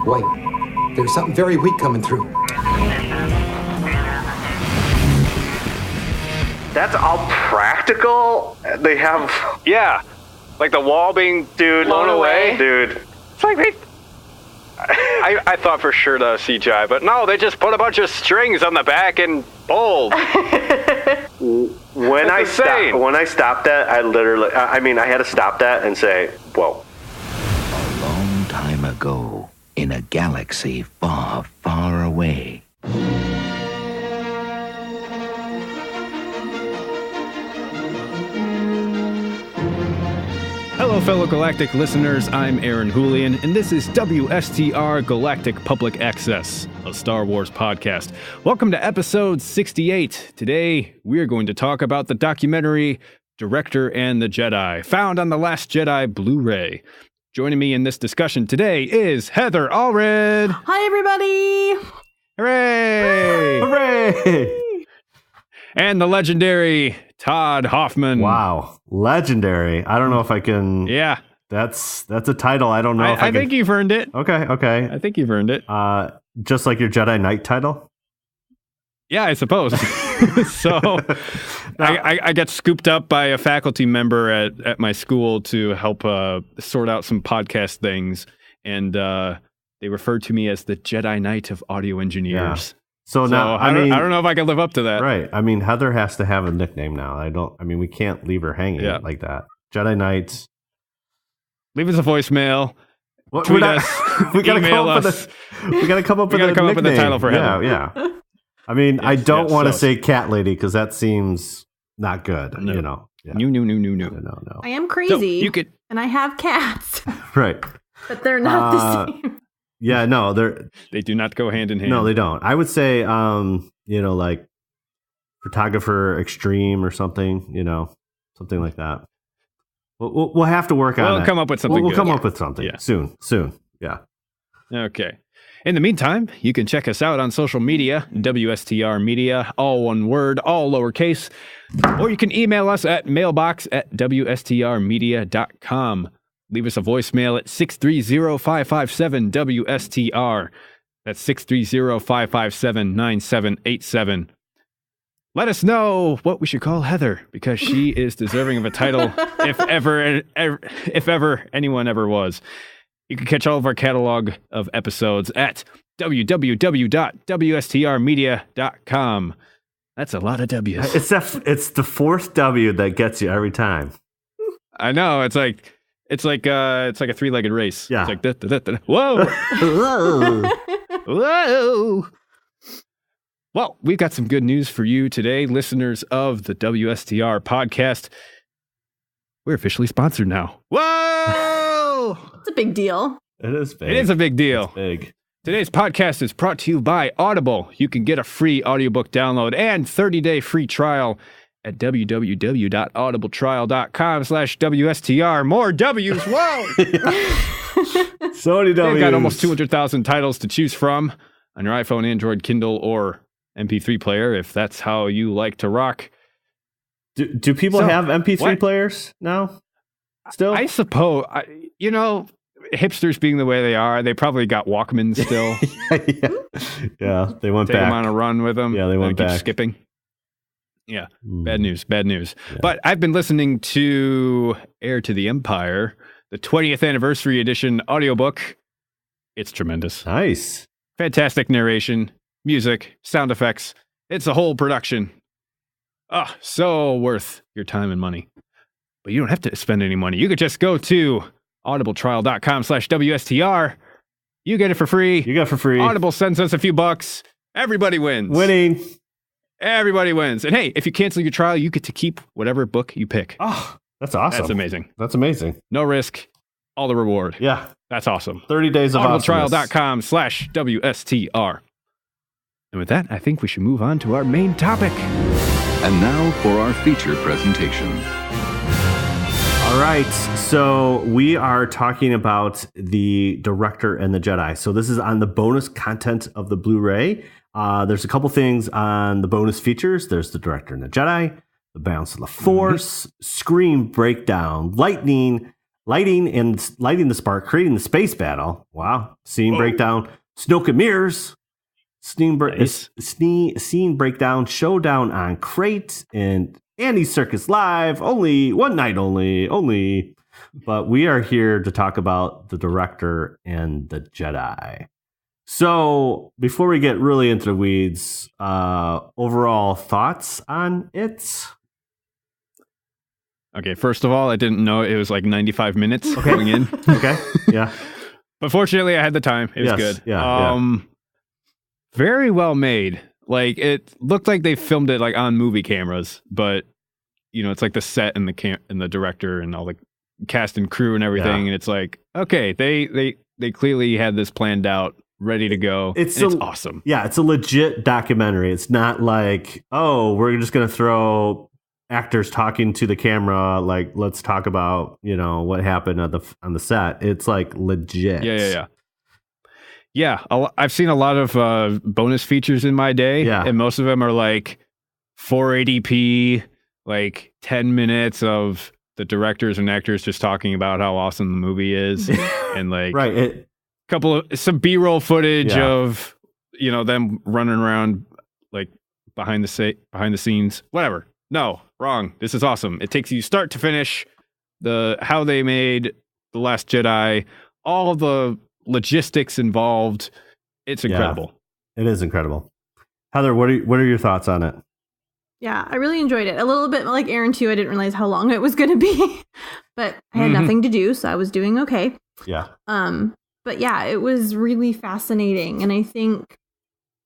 Wait, there's something very weak coming through. That's all practical? They have... Yeah, like the wall being blown away. Dude. It's like I thought for sure that was CGI, but no, they just put a bunch of strings on the back and pulled. When I stopped that, I had to stop that and say, whoa. A long time ago, in a galaxy far, far away. Hello, fellow Galactic listeners. I'm Aaron Julian, and this is WSTR Galactic Public Access, a Star Wars podcast. Welcome to episode 68. Today, we're going to talk about the documentary Director and The Jedi, found on the Last Jedi Blu-ray. Joining me in this discussion today is Heather Allred. Hi, everybody. Hooray! Hooray! And the legendary Todd Hoffman. Wow. Legendary. I don't know if I can... Yeah. That's a title. I don't know if I can... think you've earned it. Okay. I think you've earned it. Just like your Jedi Knight title? Yeah, I suppose. So I got scooped up by a faculty member at my school to help sort out some podcast things. And they referred to me as the Jedi Knight of audio engineers. Yeah. So now, I don't know if I can live up to that. Right. I mean, Heather has to have a nickname now. We can't leave her hanging like that. Jedi Knight. Leave us a voicemail. Tweet us. We gotta come up with a title for Heather. Yeah. I mean, I don't want to say cat lady because that seems not good. No. You know. Yeah. No. I am crazy. So you could... and I have cats. Right. But they're not the same. Yeah, no, they do not go hand in hand. No, they don't. I would say, like photographer extreme or something, something like that. We'll have to work on it. We'll come up with something. We'll come up with something soon. Yeah. Okay. In the meantime, you can check us out on social media, WSTR Media, all one word, all lowercase, or you can email us at mailbox@wstrmedia.com. Leave us a voicemail at 630-557-WSTR. That's 630-557-9787. Let us know what we should call Heather, because she is deserving of a title, if ever anyone ever was. You can catch all of our catalog of episodes at www.wstrmedia.com. That's a lot of W's. It's the fourth W that gets you every time. I know. It's like a three-legged race. Yeah. It's like whoa. Whoa. Well, we've got some good news for you today, listeners of the WSTR podcast. We're officially sponsored now. Whoa! It's a big deal. It is big. It is a big deal. It's big. Today's podcast is brought to you by Audible. You can get a free audiobook download and 30-day free trial at www.audibletrial.com/WSTR. More W's. Whoa! So many W's. They've got almost 200,000 titles to choose from on your iPhone, Android, Kindle, or MP3 player, if that's how you like to rock. Do people have MP3 players now? Still? I suppose. Hipsters being the way they are, they probably got Walkmans still. Yeah, they went Take back. them on a run with them. Yeah, they went back. Keep skipping. Yeah, bad news. Yeah. But I've been listening to Heir to the Empire, the 20th anniversary edition audiobook. It's tremendous. Nice. Fantastic narration, music, sound effects. It's a whole production. So worth your time and money. But you don't have to spend any money. You could just go to audibletrial.com/WSTR. You get it for free. You got it for free. Audible sends us a few bucks. Everybody wins. Winning. Everybody wins. And hey, if you cancel your trial, you get to keep whatever book you pick. Oh, that's awesome. That's amazing. No risk. All the reward. Yeah. That's awesome. 30 days of audibletrial.com/WSTR. And with that, I think we should move on to our main topic. And now for our feature presentation. All right, so we are talking about the Director and the Jedi. So this is on the bonus content of the Blu-ray. There's a couple things on the bonus features. There's the Director and the Jedi, the Balance of the Force, screen breakdown, lightning, lighting the spark, creating the space battle. Wow. Scene breakdown, Snoke and Mirrors. Scene breakdown, showdown on Crate, and Andy's Circus Live. Only one night only. But we are here to talk about the Director and the Jedi. So before we get really into the weeds, overall thoughts on it? Okay, first of all, I didn't know it was like 95 minutes going in. Okay, yeah. But fortunately, I had the time. It was good. Yeah. Very well made. Like, it looked like they filmed it like on movie cameras, but it's like the set and the director and all the cast and crew and everything, and it's like, okay, they clearly had this planned out, ready to go. It's awesome. Yeah, it's a legit documentary. It's not like, oh, we're just going to throw actors talking to the camera, like, let's talk about, what happened on the set. It's like legit. Yeah, I've seen a lot of bonus features in my day, and most of them are like 480p, like 10 minutes of the directors and actors just talking about how awesome the movie is, and like some B-roll footage of them running around like behind the scenes, whatever. No, wrong. This is awesome. It takes you start to finish, how they made The Last Jedi, all the logistics involved. It's incredible. It is incredible. Heather, what are your thoughts on it? Yeah, I really enjoyed it. A little bit like Aaron too. I didn't realize how long it was going to be, but I had nothing to do, so I was doing okay. Yeah. But yeah, it was really fascinating, and I think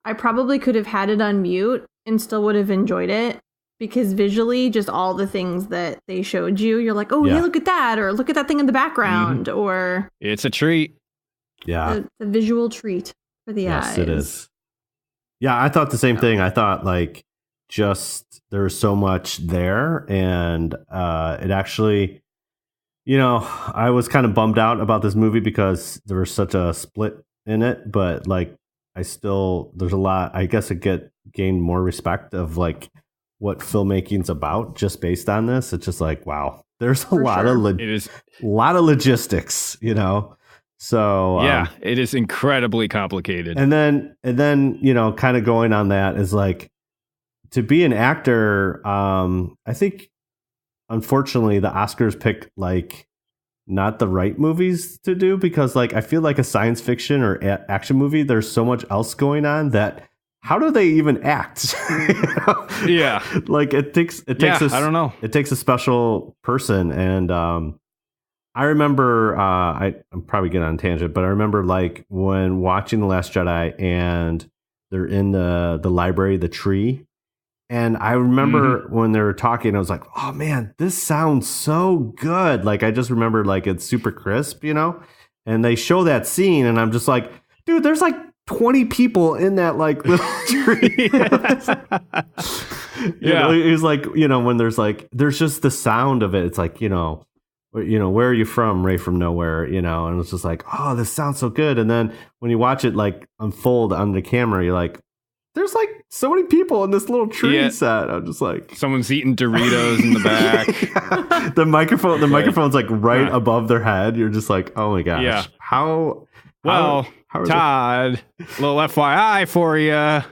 I probably could have had it on mute and still would have enjoyed it, because visually, just all the things that they showed you, you're like, oh, hey, look at that, or look at that thing in the background, or it's a treat. Yeah, a visual treat for the eyes. Yes, it is. Yeah, I thought the same thing. I thought like just there was so much there, and it actually, I was kind of bummed out about this movie because there was such a split in it, but like there's a lot. I guess it gained more respect of like what filmmaking's about just based on this. It's just like, wow, there's a lot of logistics, So it is incredibly complicated. And then kind of going on that is like, to be an actor, I think unfortunately the Oscars pick like not the right movies to do, because like I feel like a science fiction or action movie, there's so much else going on that how do they even act? Yeah, like it takes I don't know. It takes a special person, and I remember I'm probably getting on a tangent, but I remember like when watching The Last Jedi and they're in the library, the tree. And I remember when they were talking, I was like, oh man, this sounds so good. Like, I just remember like it's super crisp, and they show that scene and I'm just like, dude, there's like 20 people in that like little tree. It's like, when there's just the sound of it. It's like, where are you from? Ray from nowhere, and it's just like, oh, this sounds so good. And then when you watch it like unfold on the camera, you're like, there's like so many people in this little tree set. I'm just like, someone's eating Doritos in the back. The microphone's like right above their head. You're just like, oh my gosh. Yeah. How Todd, a little FYI for you.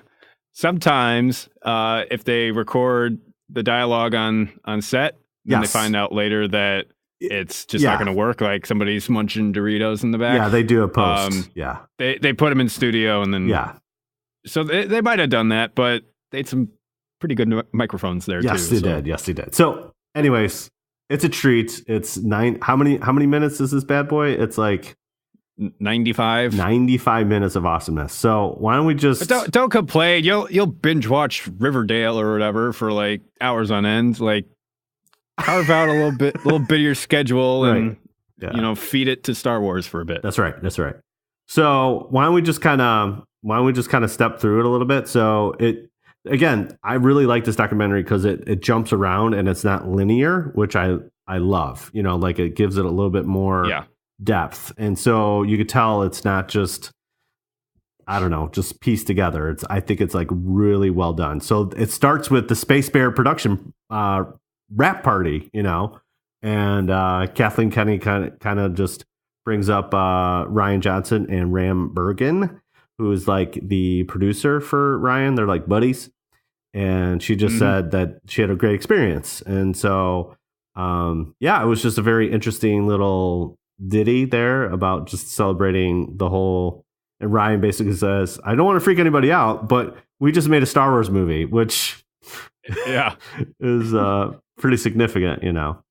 Sometimes if they record the dialogue on set, then they find out later that it's just not going to work. Like somebody's munching Doritos in the back. Yeah, they do a post. They put them in studio and then So they might have done that, but they had some pretty good microphones there too. Yes, they did. So, anyways, it's a treat. It's how many minutes is this bad boy? It's like 95 minutes of awesomeness. So why don't we just don't complain? You'll binge watch Riverdale or whatever for like hours on end. Like carve out a little bit of your schedule and feed it to Star Wars for a bit. That's right. So why don't we just kind of step through it a little bit? So I really like this documentary because it jumps around and it's not linear, which I love. Like it gives it a little bit more depth, and so you could tell it's not just just pieced together. I think it's like really well done. So it starts with the Space Bear production wrap party, And Kathleen Kennedy kind of just brings up Ryan Johnson and Ram Bergen, who is like the producer for Ryan. They're like buddies. And she just said that she had a great experience. And so, it was just a very interesting little ditty there about just celebrating the whole. And Ryan basically says, I don't want to freak anybody out, but we just made a Star Wars movie, which is pretty significant, you know.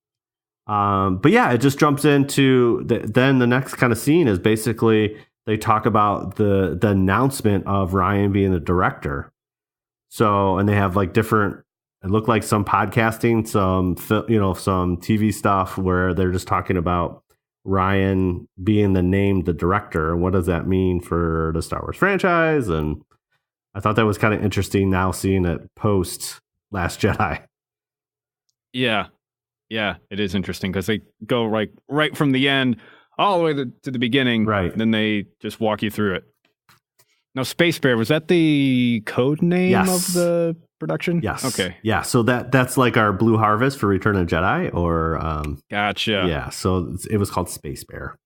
But yeah, it just jumps into then the next kind of scene is basically they talk about the announcement of Ryan being the director. So, and they have like different, it looked like some podcasting, some TV stuff where they're just talking about Ryan being the director and what does that mean for the Star Wars franchise. And I thought that was kind of interesting now seeing it post Last Jedi. Yeah, it is interesting because they go right from the end all the way to the beginning, right? And then they just walk you through it. Now, Space Bear, was that the code name of the production? Yes. Okay. Yeah. So that's like our Blue Harvest for Return of the Jedi, or gotcha. Yeah. So it was called Space Bear.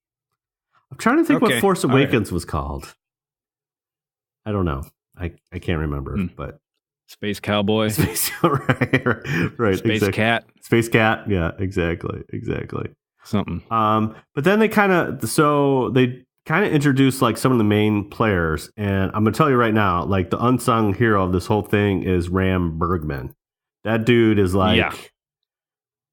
I'm trying to think what Force Awakens was called. I don't know. I can't remember, but Space Cowboy. right. Space Cat. Space Cat. Yeah, exactly. Something. But then they kind of introduce like some of the main players, and I'm gonna tell you right now, like the unsung hero of this whole thing is Ram Bergman. That dude is like,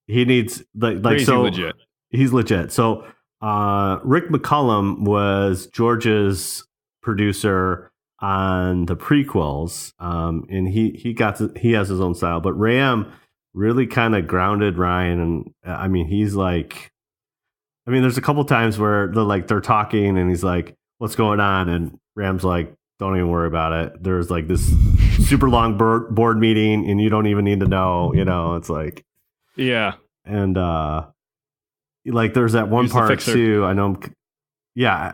he needs like so legit. He's legit. So Rick McCullum was George's producer on the prequels, and he has his own style, but Ram really kind of grounded Ryan, and I mean he's like. I mean, there's a couple times where they're talking and he's like, what's going on? And Ram's like, don't even worry about it. There's like this super long board meeting and you don't even need to know, you know, it's like. Yeah. And like there's that one part too. I know.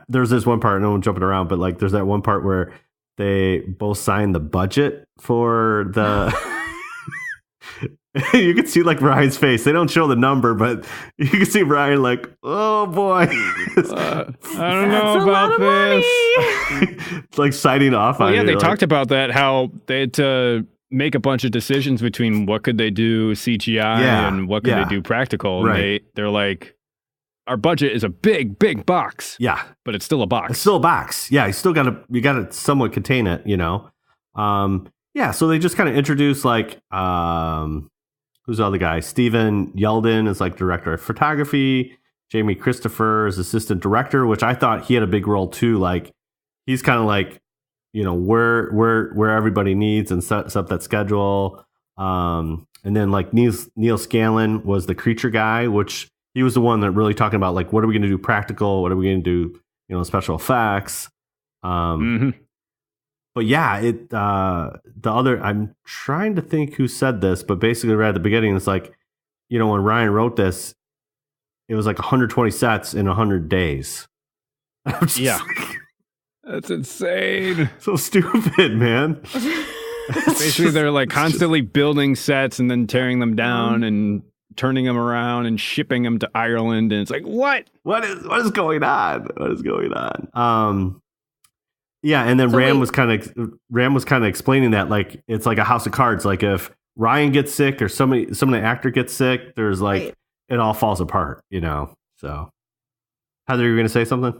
There's this one part. I know I'm jumping around, but like there's that one part where they both signed the budget for the. You can see like Ryan's face. They don't show the number, but you can see Ryan like, oh boy. I don't know about this. It's like signing off on it. Yeah, they talked about that, how they had to make a bunch of decisions between what could they do CGI and what could they do practical. And they're like, our budget is a big, big box. Yeah. But it's still a box. It's still a box. Yeah, you gotta somewhat contain it, you know. So they just kind of introduce like who's the other guy? Steven Yeldon is like director of photography. Jamie Christopher is assistant director, which I thought he had a big role too. Like he's kind of like, you know, where everybody needs and sets up that schedule. And then like Neil Scanlon was the creature guy, which he was the one that really talking about like, what are we going to do practical? What are we going to do, you know, special effects? But yeah, I'm trying to think who said this, but basically right at the beginning, it's like, you know, when Ryan wrote this, it was like 120 sets in 100 days. That's insane. So stupid, man. Basically, they're like constantly building sets and then tearing them down and turning them around and shipping them to Ireland. And it's like, what? What is going on? What is going on? Yeah, and then Ram was kind of explaining that like it's like a house of cards. Like if Ryan gets sick or some of the actor gets sick, there's like it all falls apart, you know. So, Heather, you were going to say something?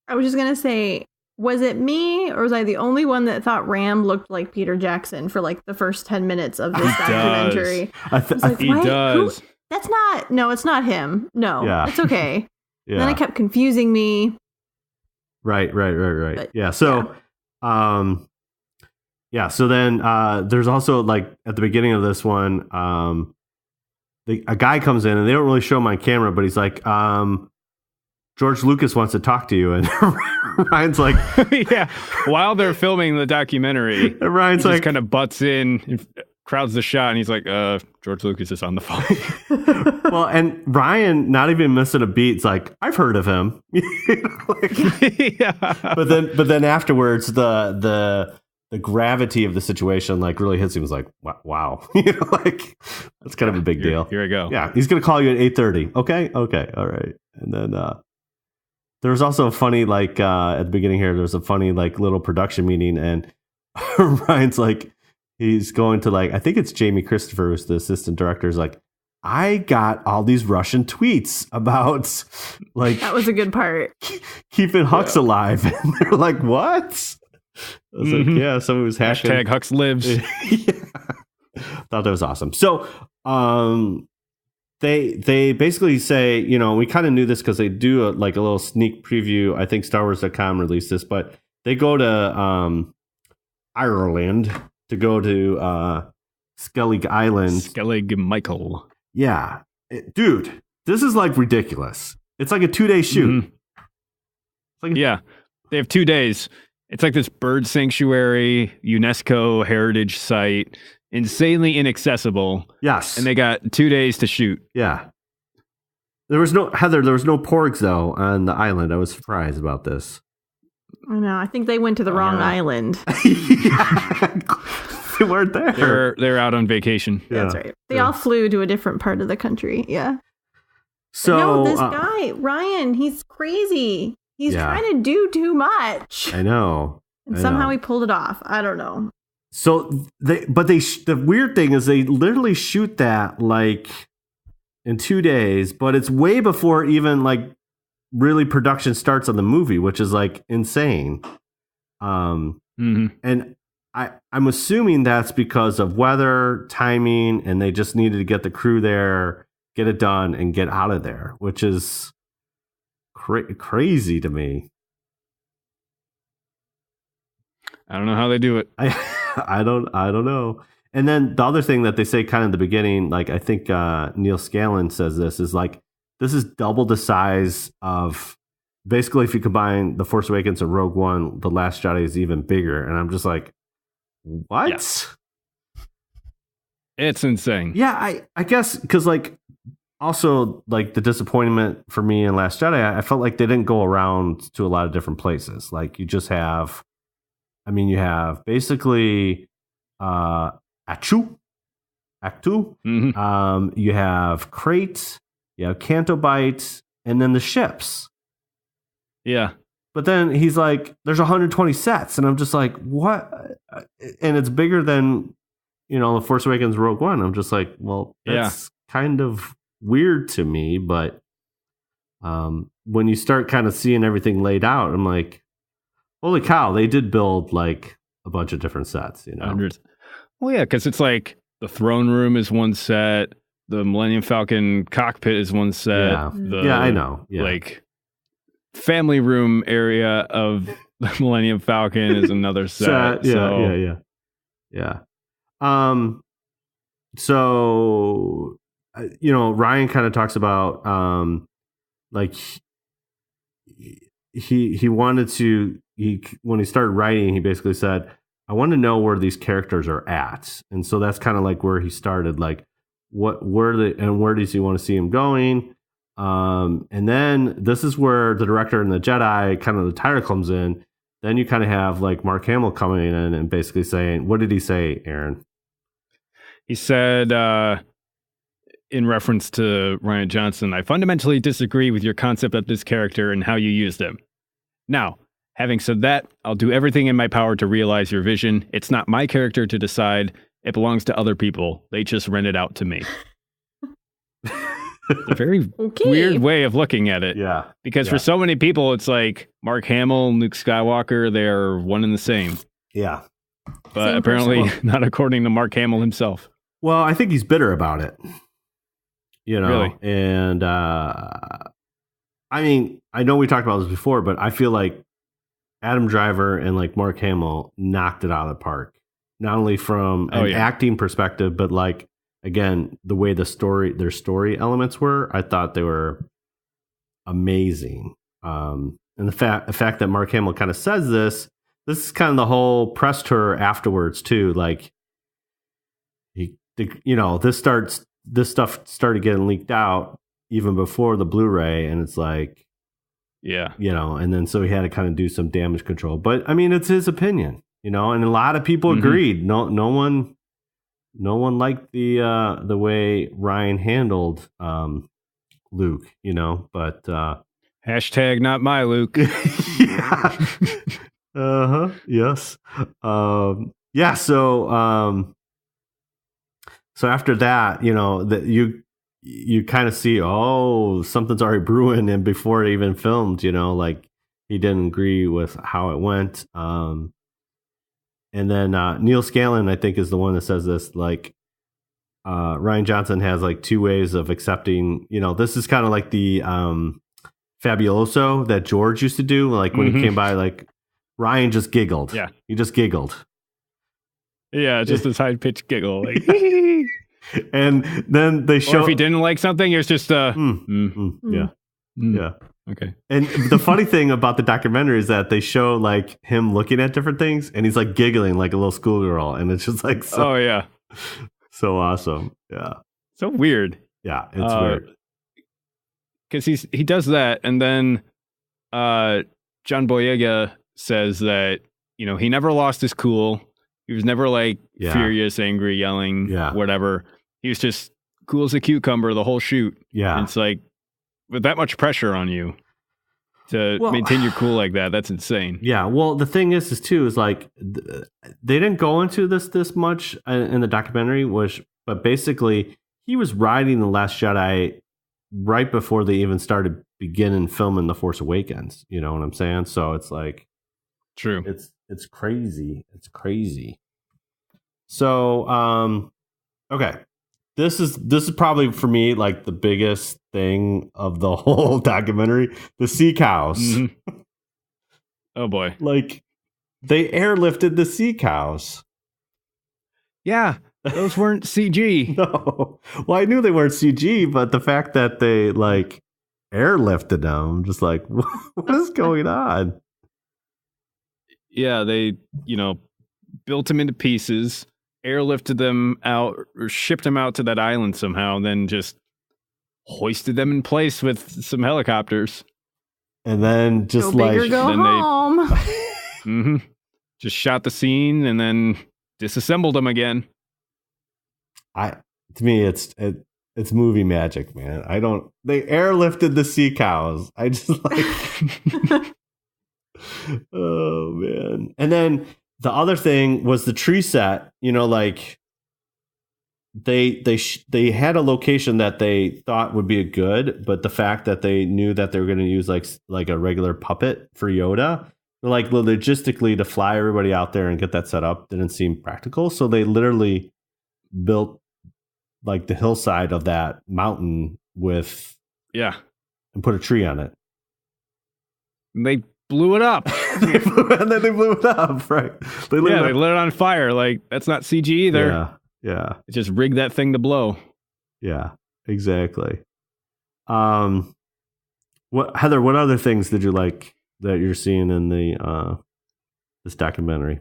I was just going to say, was it me or was I the only one that thought Ram looked like Peter Jackson for like the first 10 minutes of this documentary? He does. That's not. No, it's not him. No, it's okay. Yeah. Then it kept confusing me. Right. But, yeah. So, So then there's also like at the beginning of this one, a guy comes in and they don't really show him on camera, but he's like, George Lucas wants to talk to you, and Ryan's like, yeah. While they're filming the documentary, Ryan's he like, just kind of butts in, and crowds the shot, and he's like, George Lucas is on the phone. Well, and Ryan, not even missing a beat, it's like, I've heard of him. But then afterwards, the the gravity of the situation like really hits him. It's like, wow, like that's kind of a big deal. Here I go. Yeah, he's gonna call you at 8:30. Okay, all right. And then there was also a funny like at the beginning here. There's a funny like little production meeting, and Ryan's like, he's going to like, I think it's Jamie Christopher, who's the assistant director, is like, I got all these Russian tweets about like That was a good part. keeping Hux alive, and they're like, what? I was like, yeah, someone was hashing. Hashtag Hux lives. Yeah. Thought that was awesome. So they basically say, we kind of knew this because they do a little sneak preview. I think StarWars.com released this, but they go to Ireland to go to Skellig Island. Skellig Michael. Yeah. Dude, this is like ridiculous. It's like a 2-day shoot. Mm-hmm. Yeah. They have 2 days. It's like this bird sanctuary, UNESCO heritage site, insanely inaccessible. Yes. And they got 2 days to shoot. Yeah. There was no porgs, though, on the island. I was surprised about this. I know. I think they went to the wrong island. They weren't there. They're out on vacation. Yeah. That's right. They all flew to a different part of the country. Yeah. So no, this guy, Ryan, he's crazy. He's trying to do too much. I know. And somehow he pulled it off. I don't know. So the weird thing is they literally shoot that like in 2 days, but it's way before even like really production starts on the movie, which is like insane. And I'm assuming that's because of weather, timing, and they just needed to get the crew there, get it done, and get out of there, which is crazy to me. I don't know how they do it. I don't know. And then the other thing that they say kind of in the beginning, like I think Neil Scanlon says this, is like, this is double the size of, basically if you combine The Force Awakens and Rogue One, The Last Jedi is even bigger. And I'm just like, what? Yeah. It's insane. Yeah, I guess because like also like the disappointment for me in Last Jedi, I felt like they didn't go around to a lot of different places. Like you just have, you have basically Act 2. Mm-hmm. You have Crate, you have Canto Bight, and then the ships. Yeah. But then he's like, there's 120 sets. And I'm just like, what? And it's bigger than, The Force Awakens, Rogue One. I'm just like, well, that's kind of weird to me. But when you start kind of seeing everything laid out, I'm like, holy cow, they did build like a bunch of different sets, Hundreds. Well, yeah, because it's like the throne room is one set, the Millennium Falcon cockpit is one set. Yeah, I know. Yeah. Like family room area of the Millennium Falcon is another set. Yeah. So, Ryan kind of talks about like he wanted to, when he started writing, he basically said, I want to know where these characters are at. And so that's kind of like where he started, like where does he want to see him going? And then this is where the Director and the Jedi, kind of the title comes in. Then you kind of have like Mark Hamill coming in and basically saying, what did he say, Aaron? He said, in reference to Rian Johnson, I fundamentally disagree with your concept of this character and how you used him. Now, having said that, I'll do everything in my power to realize your vision. It's not my character to decide. It belongs to other people. They just rent it out to me. It's a very weird way of looking at it. Yeah. Because for so many people, it's like Mark Hamill, Luke Skywalker, they're one and the same. Yeah. But apparently not according to Mark Hamill himself. Well, I think he's bitter about it. Really? And I know we talked about this before, but I feel like Adam Driver and like Mark Hamill knocked it out of the park. Not only from an acting perspective, but like, again, the way their story elements were, I thought they were amazing. And the fact that Mark Hamill kind of says this is kind of the whole press tour afterwards too. Like, this stuff started getting leaked out even before the Blu-ray, and it's like, and then so he had to kind of do some damage control. But I mean, it's his opinion. and a lot of people agreed. No one liked the way Ryan handled Luke, but hashtag not my Luke. Yeah. Yes. Yeah. So after that, that you kind of see, something's already brewing, and before it even filmed, like he didn't agree with how it went. And then Neil Scanlon, I think, is the one that says this, like, Rian Johnson has like two ways of accepting, this is kind of like the Fabuloso that George used to do. Like when he came by, like Ryan just giggled. Yeah. He just giggled. Yeah. Just this high pitched giggle. Like, and then they show, or if he didn't like something, it's just yeah. Okay. And the funny thing about the documentary is that they show like him looking at different things, and he's like giggling like a little schoolgirl, and it's just like so, so awesome. Yeah. So weird. Yeah, it's weird. Because he does that, and then John Boyega says that he never lost his cool. He was never like furious, angry, yelling, whatever. He was just cool as a cucumber the whole shoot. Yeah, and it's like, with that much pressure on you to maintain your cool like that, that's insane. Yeah. Well, the thing is like they didn't go into this much in the documentary, but basically he was writing The Last Jedi right before they even started beginning filming The Force Awakens. You know what I'm saying? So it's like, true. It's crazy. It's crazy. So, okay. This is probably for me like the biggest thing of the whole documentary: the sea cows. Mm-hmm. Oh boy! Like they airlifted the sea cows. Yeah, those weren't CG. No, well, I knew they weren't CG, but the fact that they like airlifted them, just like, what is going on? Yeah, they built them into pieces, airlifted them out, or shipped them out to that island somehow, and then just hoisted them in place with some helicopters. And then just go big or go home. Just shot the scene and then disassembled them again. To me, it's movie magic, man. They airlifted the sea cows. I just like, oh man. And then the other thing was the tree set, like they had a location that they thought would be a good, but the fact that they knew that they were going to use like a regular puppet for Yoda, like logistically to fly everybody out there and get that set up didn't seem practical. So they literally built like the hillside of that mountain and put a tree on it. And they blew it up. And then they blew it up, right? They lit it on fire. Like, that's not CG either. Yeah. It just rigged that thing to blow. Yeah, exactly. Heather, what other things did you like that you're seeing in the this documentary?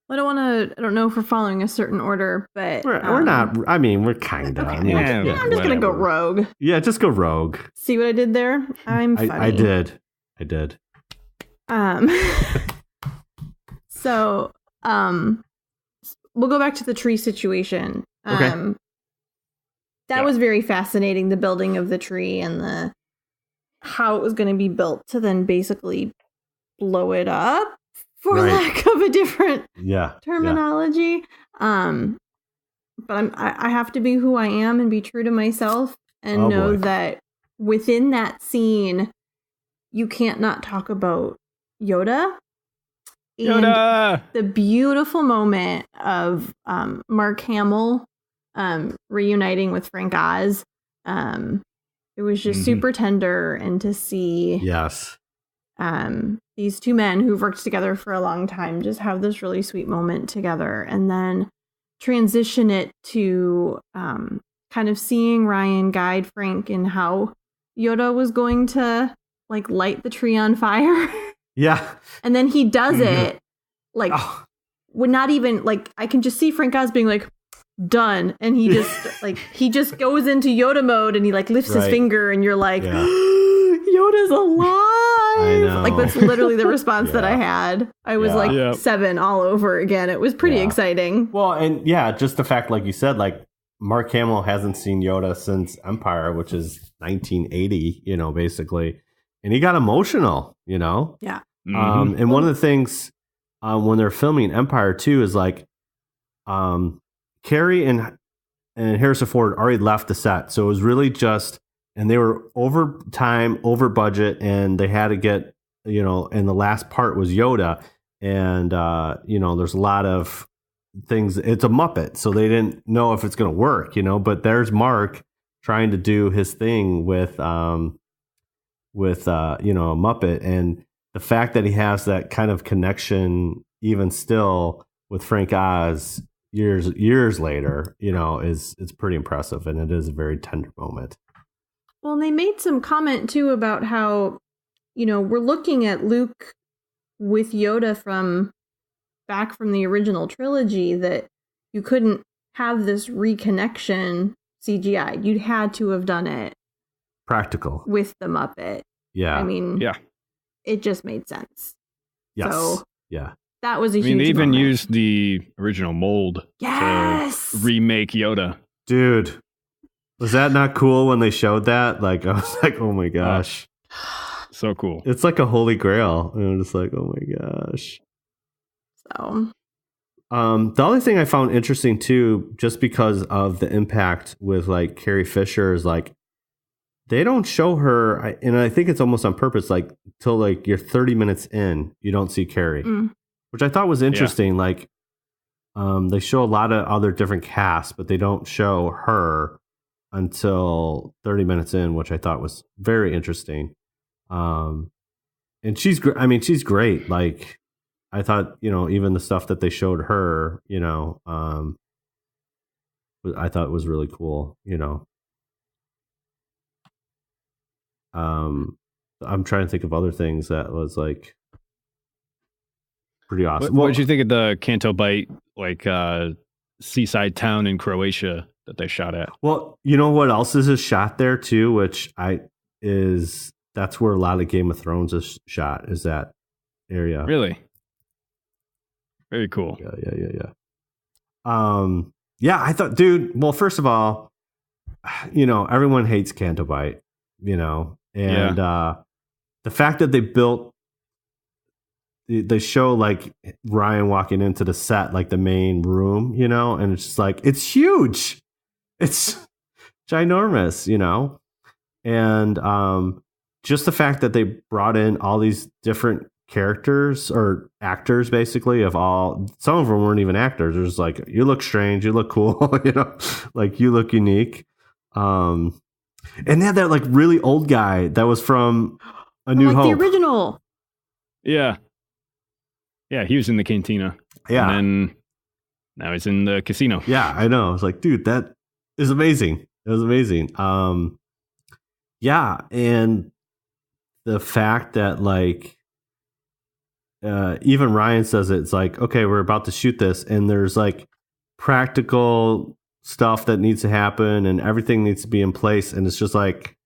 I don't know if we're following a certain order, but we're not. I mean, we're kind of. Okay. I'm just gonna go rogue. Yeah, just go rogue. See what I did there? I'm funny. I did. So, we'll go back to the tree situation. Okay. That was very fascinating, the building of the tree and how it was going to be built to then basically blow it up, for lack of a different terminology. Yeah. But I have to be who I am and be true to myself and know that within that scene, you can't not talk about Yoda. And the beautiful moment of Mark Hamill reuniting with Frank Oz. It was just super tender, and to see these two men who've worked together for a long time just have this really sweet moment together, and then transition it to kind of seeing Ryan guide Frank in how Yoda was going to like light the tree on fire. Yeah. And then he does it like would not even like, I can just see Frank Oz being like, done. And he just like, he just goes into Yoda mode and he like lifts his finger and you're like, Yoda's alive. I know. Like, that's literally the response that I had. I was like 7 all over again. It was pretty exciting. Well, and just the fact, like you said, like Mark Hamill hasn't seen Yoda since Empire, which is 1980, basically. And he got emotional, Yeah. And one of the things when they're filming Empire 2 is like Carrie and Harrison Ford already left the set. So it was really just, and they were over time, over budget, and they had to get, and the last part was Yoda. And, there's a lot of things. It's a Muppet, so they didn't know if it's going to work, but there's Mark trying to do his thing with a Muppet. And the fact that he has that kind of connection, even still with Frank Oz years later, it's pretty impressive, and it is a very tender moment. Well, and they made some comment too about how, we're looking at Luke with Yoda from the original trilogy, that you couldn't have this reconnection CGI. You'd had to have done it practical with the Muppet. Yeah. I mean, it just made sense. Yes. So, yeah. That was a huge they even moment. used the original mold to remake Yoda. Dude, was that not cool when they showed that? Like, I was like, oh my gosh. So cool. It's like a holy grail. And I'm just like, oh my gosh. So, the other thing I found interesting too, just because of the impact with like Carrie Fisher, is like, they don't show her, and I think it's almost on purpose, like till like you're 30 minutes in, you don't see Carrie, which I thought was interesting. Yeah. Like, they show a lot of other different casts, but they don't show her until 30 minutes in, which I thought was very interesting. And she's great. Like, I thought, even the stuff that they showed her, I thought it was really cool, I'm trying to think of other things that was like pretty awesome. What did you think of the Canto Bight, like seaside town in Croatia that they shot at? Well, you know what else is a shot there too, which that's where a lot of Game of Thrones is shot, is that area. Really? Very cool. Yeah. I thought, dude, well, first of all, everyone hates Canto Bight, and the fact that they show like Ryan walking into the set, like the main room, and it's just like, it's huge, it's ginormous, and just the fact that they brought in all these different characters or actors, basically, some of them weren't even actors. It was like, you look strange, you look cool, like you look unique. And they had that like really old guy that was from A New Hope. The original. Yeah. Yeah, he was in the cantina. Yeah. And then now he's in the casino. Yeah, I know. I was like, dude, that is amazing. It was amazing. Yeah, and the fact that like even Ryan says it's like, okay, we're about to shoot this, and there's like practical stuff that needs to happen and everything needs to be in place, and it's just like,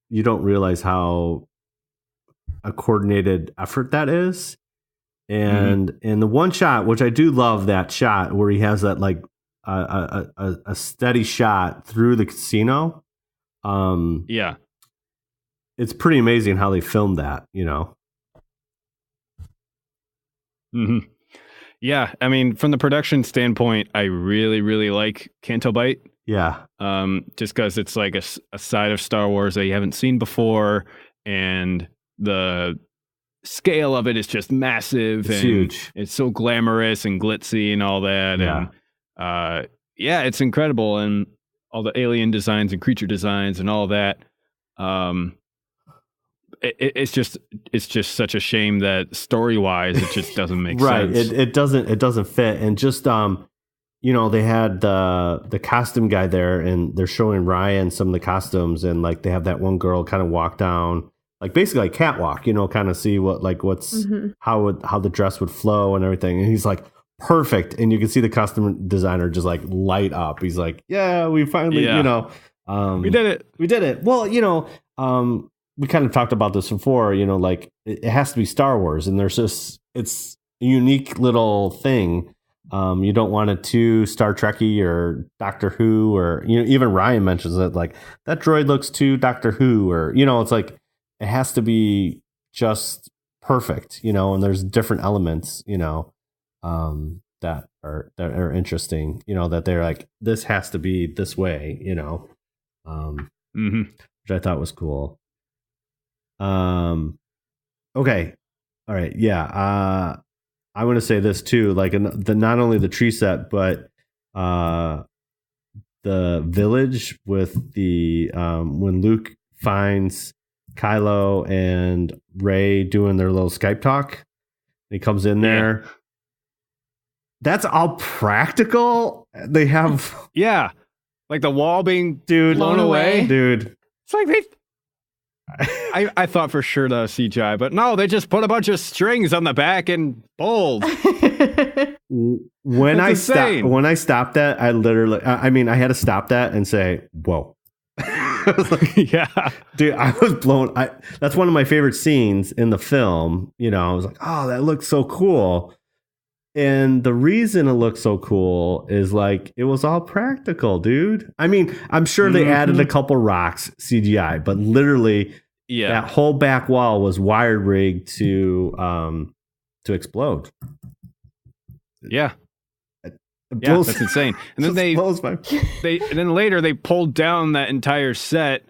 you don't realize how a coordinated effort that is. And the one shot, which I do love, that shot where he has that like a steady shot through the casino. Yeah, it's pretty amazing how they filmed that, Yeah, I mean, from the production standpoint, I really, really like Canto Bight. Yeah. Just because it's like a side of Star Wars that you haven't seen before, and the scale of it is just massive. It's and huge. It's so glamorous and glitzy and all that. Yeah. And it's incredible. And all the alien designs and creature designs and all that. It's just such a shame that story-wise it just doesn't make right. sense. It doesn't fit. And just they had the costume guy there, and they're showing Ryan some of the costumes, and like they have that one girl kind of walk down, like basically like catwalk, kind of see what's how the dress would flow and everything. And he's like, perfect. And you can see the costume designer just like light up. He's like, yeah, we finally, we did it. Well, we kind of talked about this before, you know, like it has to be Star Wars, and it's a unique little thing. You don't want it too Star Trekky or Doctor Who, or, you know, even Ryan mentions it, like that droid looks too Doctor Who, or, you know, it's like it has to be just perfect, you know, and there's different elements, you know, that are interesting, you know, that they're like, this has to be this way, you know, which I thought was cool. Okay. All right. Yeah. I want to say this too, like not only the tree set, but the village with the when Luke finds Kylo and Rey doing their little Skype talk, he comes in there. That's all practical. They have like the wall being blown away. Dude. It's like I thought for sure that was CGI, but no, they just put a bunch of strings on the back and bold. When I stopped that, I had to stop that and say, whoa. I was like, dude, I was blown. That's one of my favorite scenes in the film. You know, I was like, oh, that looks so cool. And the reason it looks so cool is like, it was all practical, dude. I mean, I'm sure they added a couple rocks CGI, but literally that whole back wall was wired rigged to explode. Yeah. That's insane. And then then later they pulled down that entire set,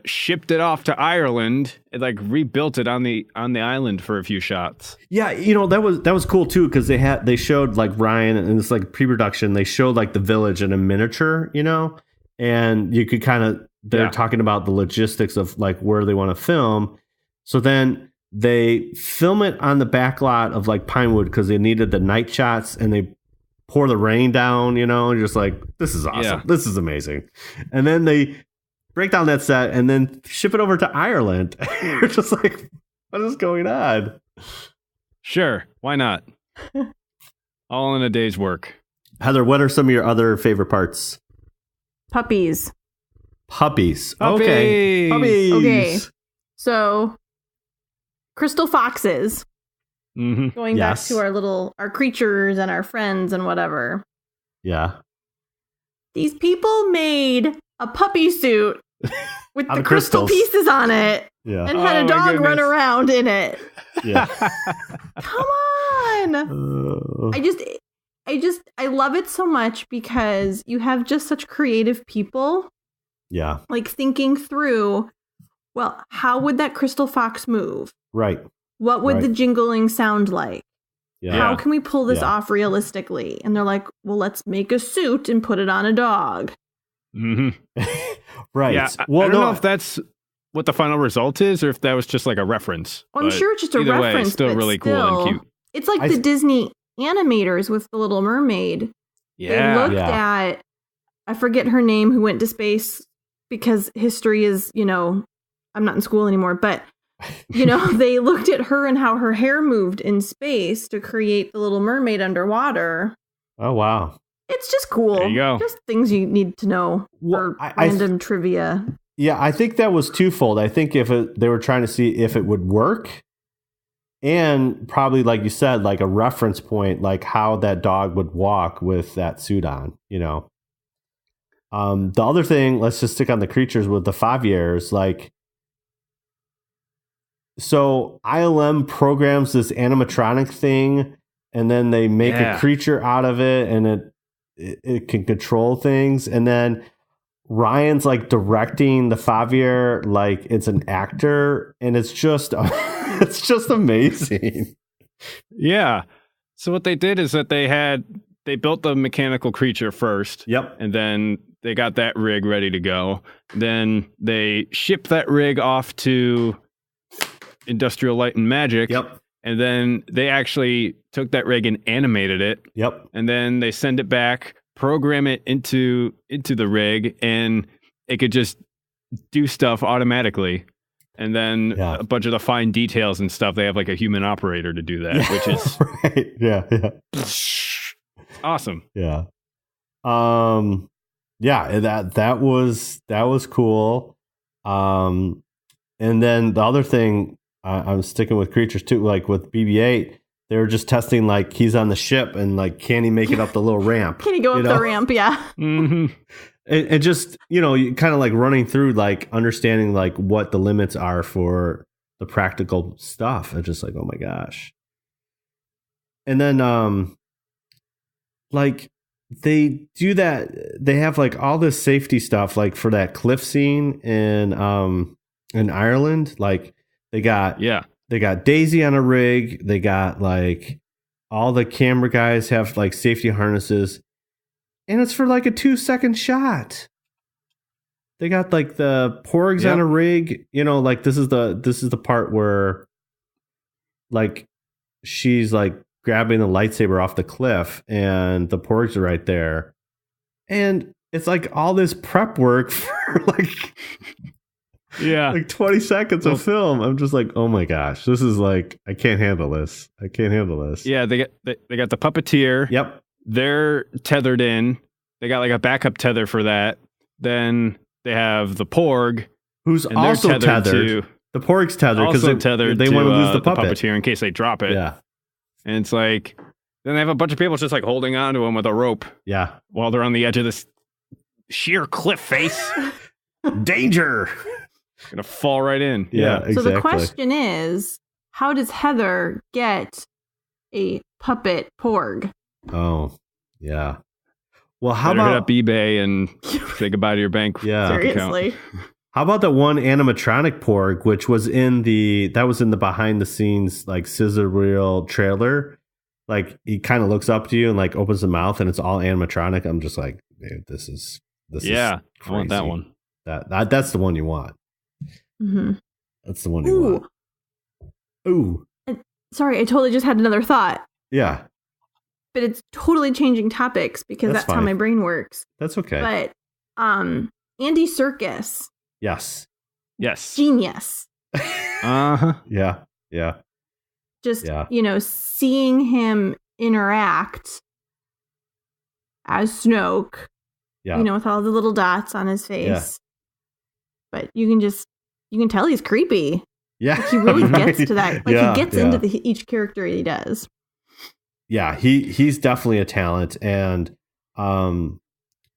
shipped it off to Ireland, and like rebuilt it on the island for a few shots. Yeah, you know, that was cool too, because they showed like Ryan, and it's like pre-production, they showed like the village in a miniature, you know, and you could kind of they're talking about the logistics of like where they want to film. So then they film it on the back lot of like Pinewood because they needed the night shots, and they pour the rain down, you know, and just like, this is awesome. This is amazing. And then they break down that set and then ship it over to Ireland. You're just like, what is going on? Sure, why not? All in a day's work. Heather, what are some of your other favorite parts? Puppies. Okay. Puppies. Okay. So, crystal foxes. Going back to our creatures and our friends and whatever. Yeah. These people made a puppy suit with the crystal pieces on it. Yeah. And had a dog run around in it. Yeah. Come on. I love it so much because you have just such creative people. Yeah. Like thinking through, well, how would that crystal fox move? Right. What would the jingling sound like? Yeah. How can we pull this off realistically? And they're like, well, let's make a suit and put it on a dog. Right. Yeah, well, I don't know if that's what the final result is, or if that was just like a reference. Well, I'm sure it's just a reference. Way, it's still really cool and cute. It's like the Disney animators with The Little Mermaid. Yeah. They looked at, I forget her name, who went to space because history is, you know, I'm not in school anymore, but you know, they looked at her and how her hair moved in space to create The Little Mermaid underwater. Oh, wow. It's just cool. There you go. Just things you need to know for random trivia. Yeah, I think that was twofold. I think they were trying to see if it would work, and probably, like you said, like a reference point, like how that dog would walk with that suit on, you know. The other thing, let's just stick on the creatures with the Faviers, like, so ILM programs this animatronic thing, and then they make a creature out of it, and it can control things. And then Ryan's like directing the Favier like it's an actor, and it's just amazing. Yeah. So what they did is that they built the mechanical creature first. Yep. And then they got that rig ready to go. Then they shipped that rig off to Industrial Light and Magic. Yep. And then they actually took that rig and animated it. Yep. And then they send it back, program it into the rig, and it could just do stuff automatically. And then a bunch of the fine details and stuff, they have like a human operator to do that, which is right. Yeah. Awesome. Yeah. Yeah, that was cool. And then the other thing, I'm sticking with creatures too, like with BB-8, they were just testing like he's on the ship and like can he make it up the little ramp? Can he go up the ramp? Yeah. Mm-hmm. And just, you kind of like running through like understanding like what the limits are for the practical stuff. And just like, oh my gosh. And then like they do that, they have like all this safety stuff like for that cliff scene in Ireland. Like they got Daisy on a rig, they got like all the camera guys have like safety harnesses, and it's for like a 2-second shot. They got like the porgs on a rig, like this is the part where like she's like grabbing the lightsaber off the cliff and the porgs are right there. And it's like all this prep work for like like 20 seconds of film. I'm just like, oh my gosh, this is like, I can't handle this. Yeah, they got the puppeteer. Yep. They're tethered in. They got like a backup tether for that. Then they have the porg, who's also tethered. The porg's tethered because they want to lose the puppeteer in case they drop it. Yeah. And it's like, then they have a bunch of people just like holding on to him with a rope. Yeah. While they're on the edge of this sheer cliff face. Danger. Gonna fall right in. Yeah, exactly. So the question is, how does Heather get a puppet porg? Oh, yeah. Well, how Better about hit up eBay and say goodbye to your bank? Yeah, seriously. How about that one animatronic porg, which was in the behind the scenes like scissor reel trailer? Like he kind of looks up to you and like opens the mouth and it's all animatronic. I'm just like, dude, this is crazy. I want that one. That's the one you want. Mm-hmm. That's the one you want. Ooh. Sorry, I totally just had another thought. Yeah. But it's totally changing topics because that's how my brain works. That's okay. But Andy Serkis. Yes. Genius. Uh-huh. Yeah. Just, seeing him interact as Snoke, with all the little dots on his face. Yeah. But you can tell he's creepy. Yeah. Like he really gets to that. Like he gets into each character he does. Yeah, he's definitely a talent. And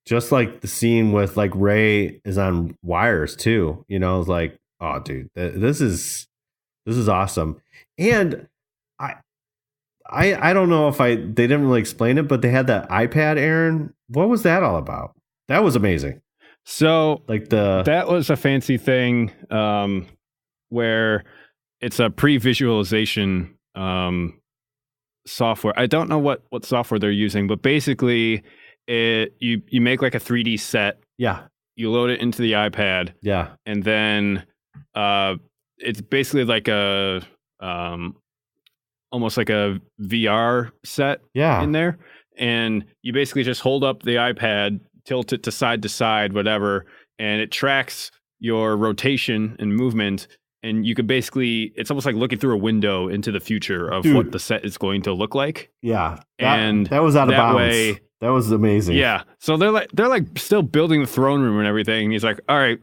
just like the scene with like Rey is on wires too, it's like, oh dude, this is awesome. And I don't know if they didn't really explain it, but they had that iPad, Aaron. What was that all about? That was amazing. So like that was a fancy thing where it's a pre-visualization software. I don't know what software they're using, but basically you make like a 3D set. Yeah. You load it into the iPad. Yeah. And then it's basically like a almost like a VR set in there. And you basically just hold up the iPad, tilt it to side, whatever, and it tracks your rotation and movement. And you could basically, it's almost like looking through a window into the future of what the set is going to look like. Yeah. And that was out of bounds. That was amazing. Yeah. So they're like still building the throne room and everything. And he's like, all right,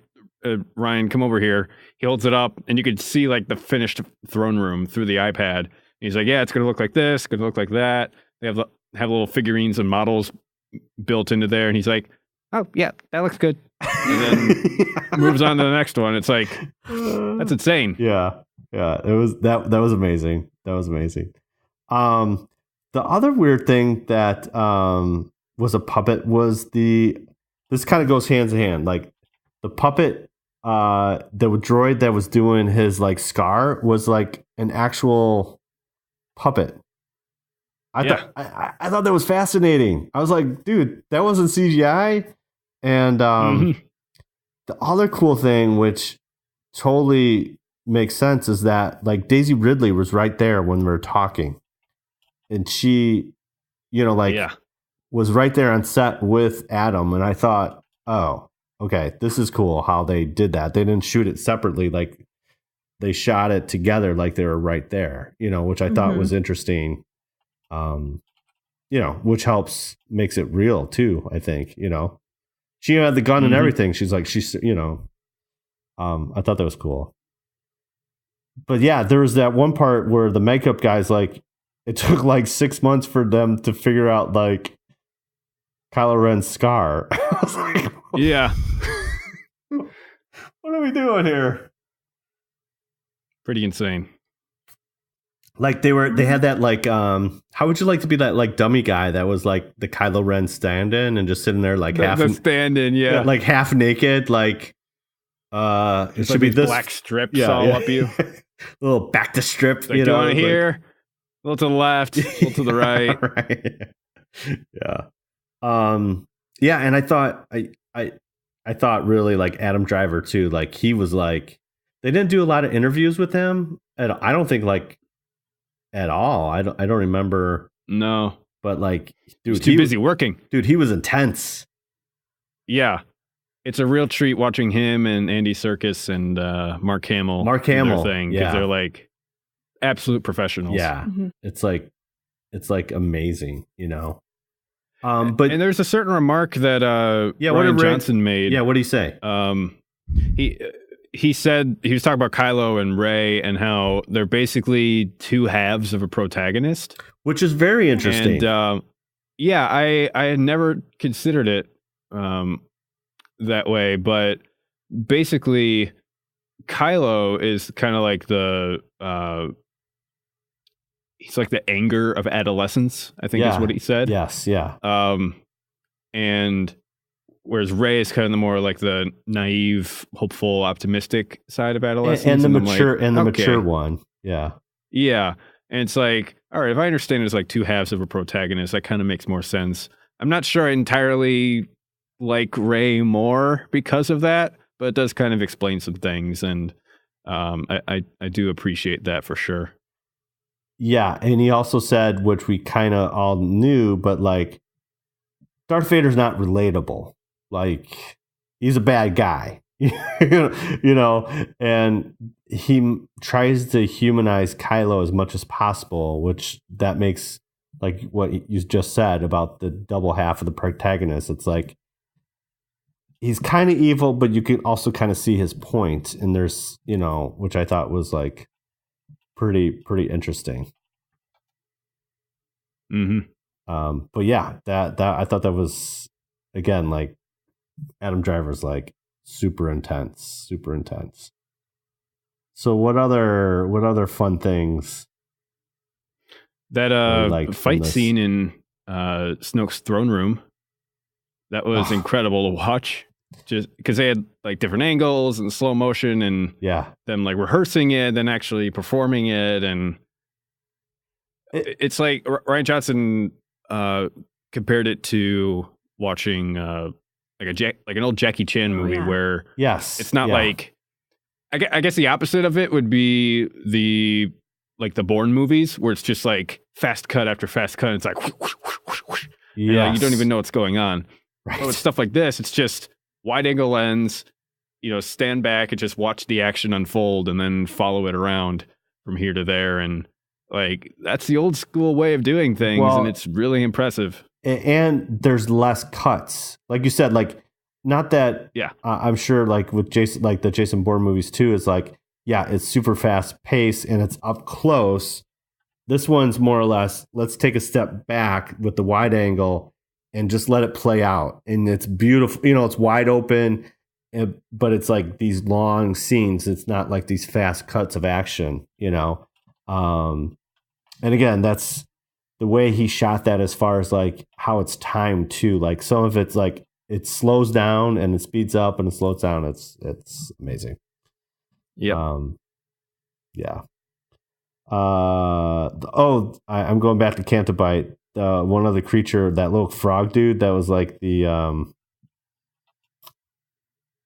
Ryan, come over here. He holds it up and you could see like the finished throne room through the iPad. And he's like, yeah, it's going to look like this, going to look like that. They have little figurines and models built into there. And he's like, oh yeah, that looks good. And then moves on to the next one. It's like, that's insane. Yeah. It was that was amazing. That was amazing. The other weird thing that was a puppet was this kind of goes hand in hand. Like the puppet, the droid that was doing his like scar was like an actual puppet. I thought that was fascinating. I was like, dude, that wasn't CGI. And the other cool thing, which totally makes sense, is that like Daisy Ridley was right there when we were talking, and she, was right there on set with Adam. And I thought, oh, okay, this is cool how they did that. They didn't shoot it separately; like they shot it together, like they were right there. Which I thought was interesting. Which makes it real too. I think she had the gun and everything. I thought that was cool. But yeah, there was that one part where the makeup guy's like, it took like 6 months for them to figure out like Kylo Ren's scar. I was like, Yeah. what are we doing here? Pretty insane. Like they had that like, how would you like to be that like dummy guy that was like the Kylo Ren stand-in and just sitting there like The stand-in, yeah. like half naked, like it should be this black strips all up you. A little back to strip, Like, do you want to hear? A little to the left, a little to the right. Right. Yeah. Yeah, and I thought really like Adam Driver too. Like he was like, they didn't do a lot of interviews with him. And I don't think like at all. I don't remember. No. But like, dude, he's too busy working. Dude, he was intense. Yeah. It's a real treat watching him and Andy Serkis and Mark Hamill. Thing, because they're like absolute professionals. Yeah. Mm-hmm. It's like amazing, you know. But and there's a certain remark that Rian Johnson made. Yeah, what did he say? He said he was talking about Kylo and Rey and how they're basically two halves of a protagonist, which is very interesting. And I had never considered it that way, but basically Kylo is kind of like he's like the anger of adolescence, I think is what he said. Yes, yeah. And whereas Rey is kind of the more like the naive, hopeful, optimistic side of adolescence, and the mature one. Yeah. Yeah. And it's like, all right, if I understand it as like two halves of a protagonist, that kind of makes more sense. I'm not sure I entirely like Rey more because of that, but it does kind of explain some things, and I do appreciate that for sure. Yeah, and he also said, which we kind of all knew, but like Darth Vader's not relatable. Like he's a bad guy, you know, and he tries to humanize Kylo as much as possible, which that makes like what you just said about the double half of the protagonist. It's like he's kind of evil, but you can also kind of see his point. And there's, you know, which I thought was like pretty interesting. Mm-hmm. But yeah, that I thought that was, again, like Adam Driver's like super intense. So what other fun things? That fight scene in Snoke's throne room, that was incredible to watch. Just because they had like different angles and slow motion, and them like rehearsing it, then actually performing it, and it's like Rian Johnson compared it to watching like an old Jackie Chan movie where it's not like I guess the opposite of it would be the Bourne movies where it's just like fast cut after fast cut. And it's like whoosh, whoosh, whoosh, whoosh. You don't even know what's going on. Right. But with stuff like this, it's just wide angle lens, you know, stand back and just watch the action unfold and then follow it around from here to there. And like, that's the old school way of doing things. And it's really impressive. And there's less cuts. Like you said, like, not that, I'm sure like with Jason, like the Jason Bourne movies too, is like, it's super fast paced and it's up close. This one's more or less, let's take a step back with the wide angle and just let it play out. And it's beautiful. You know, it's wide open, but it's like these long scenes. It's not like these fast cuts of action, you know? And again, that's the way he shot that as far as like how it's timed too. Like some of it's like, it slows down and it speeds up and it slows down. It's amazing. Yeah. I'm going back to Cantabite. One other creature, that little frog dude that was like the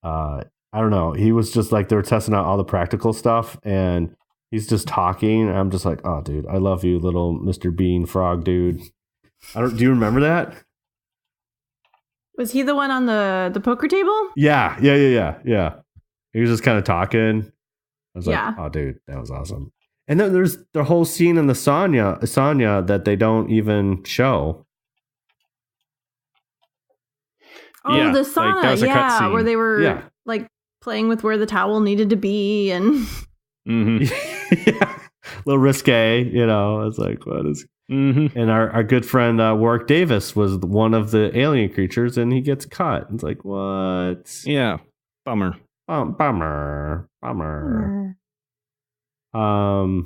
I don't know. He was just like, they were testing out all the practical stuff and he's just talking. I'm just like, oh dude, I love you, little Mr. Bean frog dude. Do you remember that? Was he the one on the poker table? Yeah. He was just kind of talking. I was like, oh dude, that was awesome. And then there's the whole scene in the Sanya that they don't even show. Oh, the sauna, like, where they were like playing with where the towel needed to be, and Mm-hmm. Yeah. A little risque, It's like, what is... Mm-hmm. And our good friend Warwick Davis was one of the alien creatures, and he gets caught. It's like, what? Yeah. Bummer. Bummer. Oh.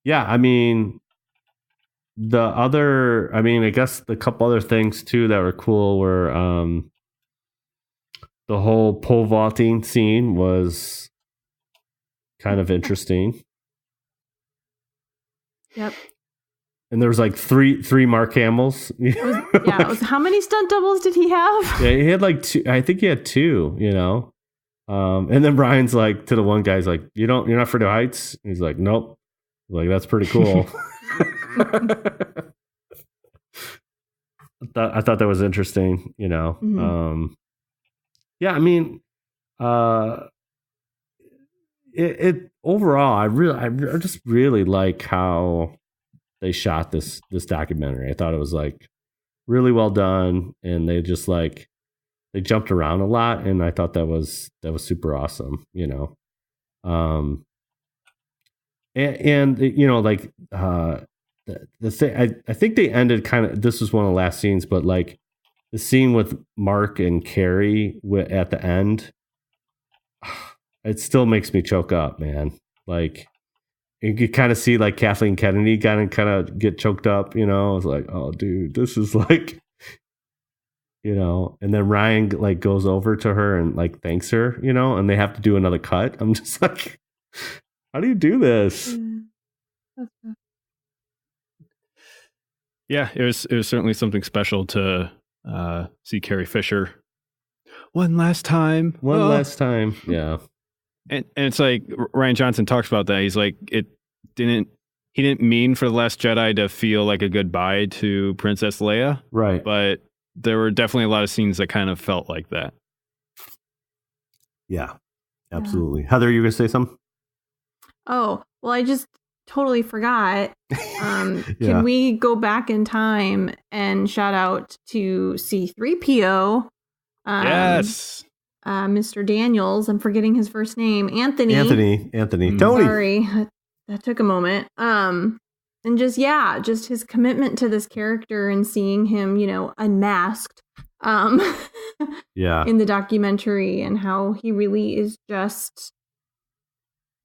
Yeah, I mean, I guess the couple other things too that were cool were the whole pole vaulting scene was kind of interesting. Yep. And there was like three Mark Hamills. How many stunt doubles did he have? Yeah, he had like two. I think he had two. And then Brian's like to the one guy's like, you're not afraid of heights? And he's like, nope. Like, that's pretty cool. I thought that was interesting. Mm-hmm. Yeah, I mean, it overall, I just really like how they shot this documentary. I thought it was like really well done, and they just like they jumped around a lot, and I thought that was super awesome. The thing I think they ended kind of. This was one of the last scenes, but like the scene with Mark and Carrie at the end, it still makes me choke up, man. Like, you could kind of see like Kathleen Kennedy kind of get choked up, It's like, oh, dude, this is like, and then Ryan like goes over to her and like thanks her, and they have to do another cut. I'm just like, how do you do this? Yeah, it was certainly something special to see Carrie Fisher one last time. Yeah. And it's like Rian Johnson talks about that. He's like, he didn't mean for The Last Jedi to feel like a goodbye to Princess Leia. Right. But there were definitely a lot of scenes that kind of felt like that. Yeah, absolutely. Heather, you going to say something? Oh, well, I just totally forgot. Can we go back in time and shout out to C-3PO? Yes. Mr. Daniels, I'm forgetting his first name. Anthony. Tony. Sorry, that took a moment. And just his commitment to this character and seeing him, unmasked, in the documentary, and how he really is just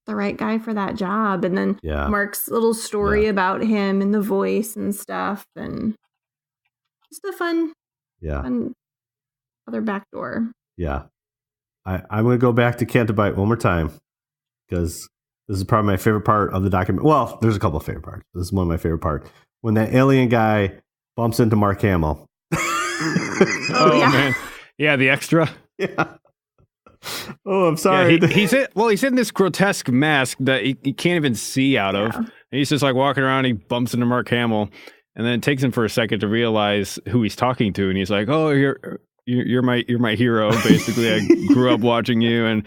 the right guy for that job. And then Mark's little story about him and the voice and stuff, and just a fun other backdoor. Yeah. I'm going to go back to Cantabite one more time, because this is probably my favorite part of the document. Well, there's a couple of favorite parts. This is one of my favorite parts. When that alien guy bumps into Mark Hamill. Man. Yeah, the extra. Yeah. Oh, I'm sorry. Yeah, he's in this grotesque mask that he can't even see out of. And he's just like walking around. He bumps into Mark Hamill, and then it takes him for a second to realize who he's talking to. And he's like, "Oh, you're my hero. Basically, I grew up watching you." And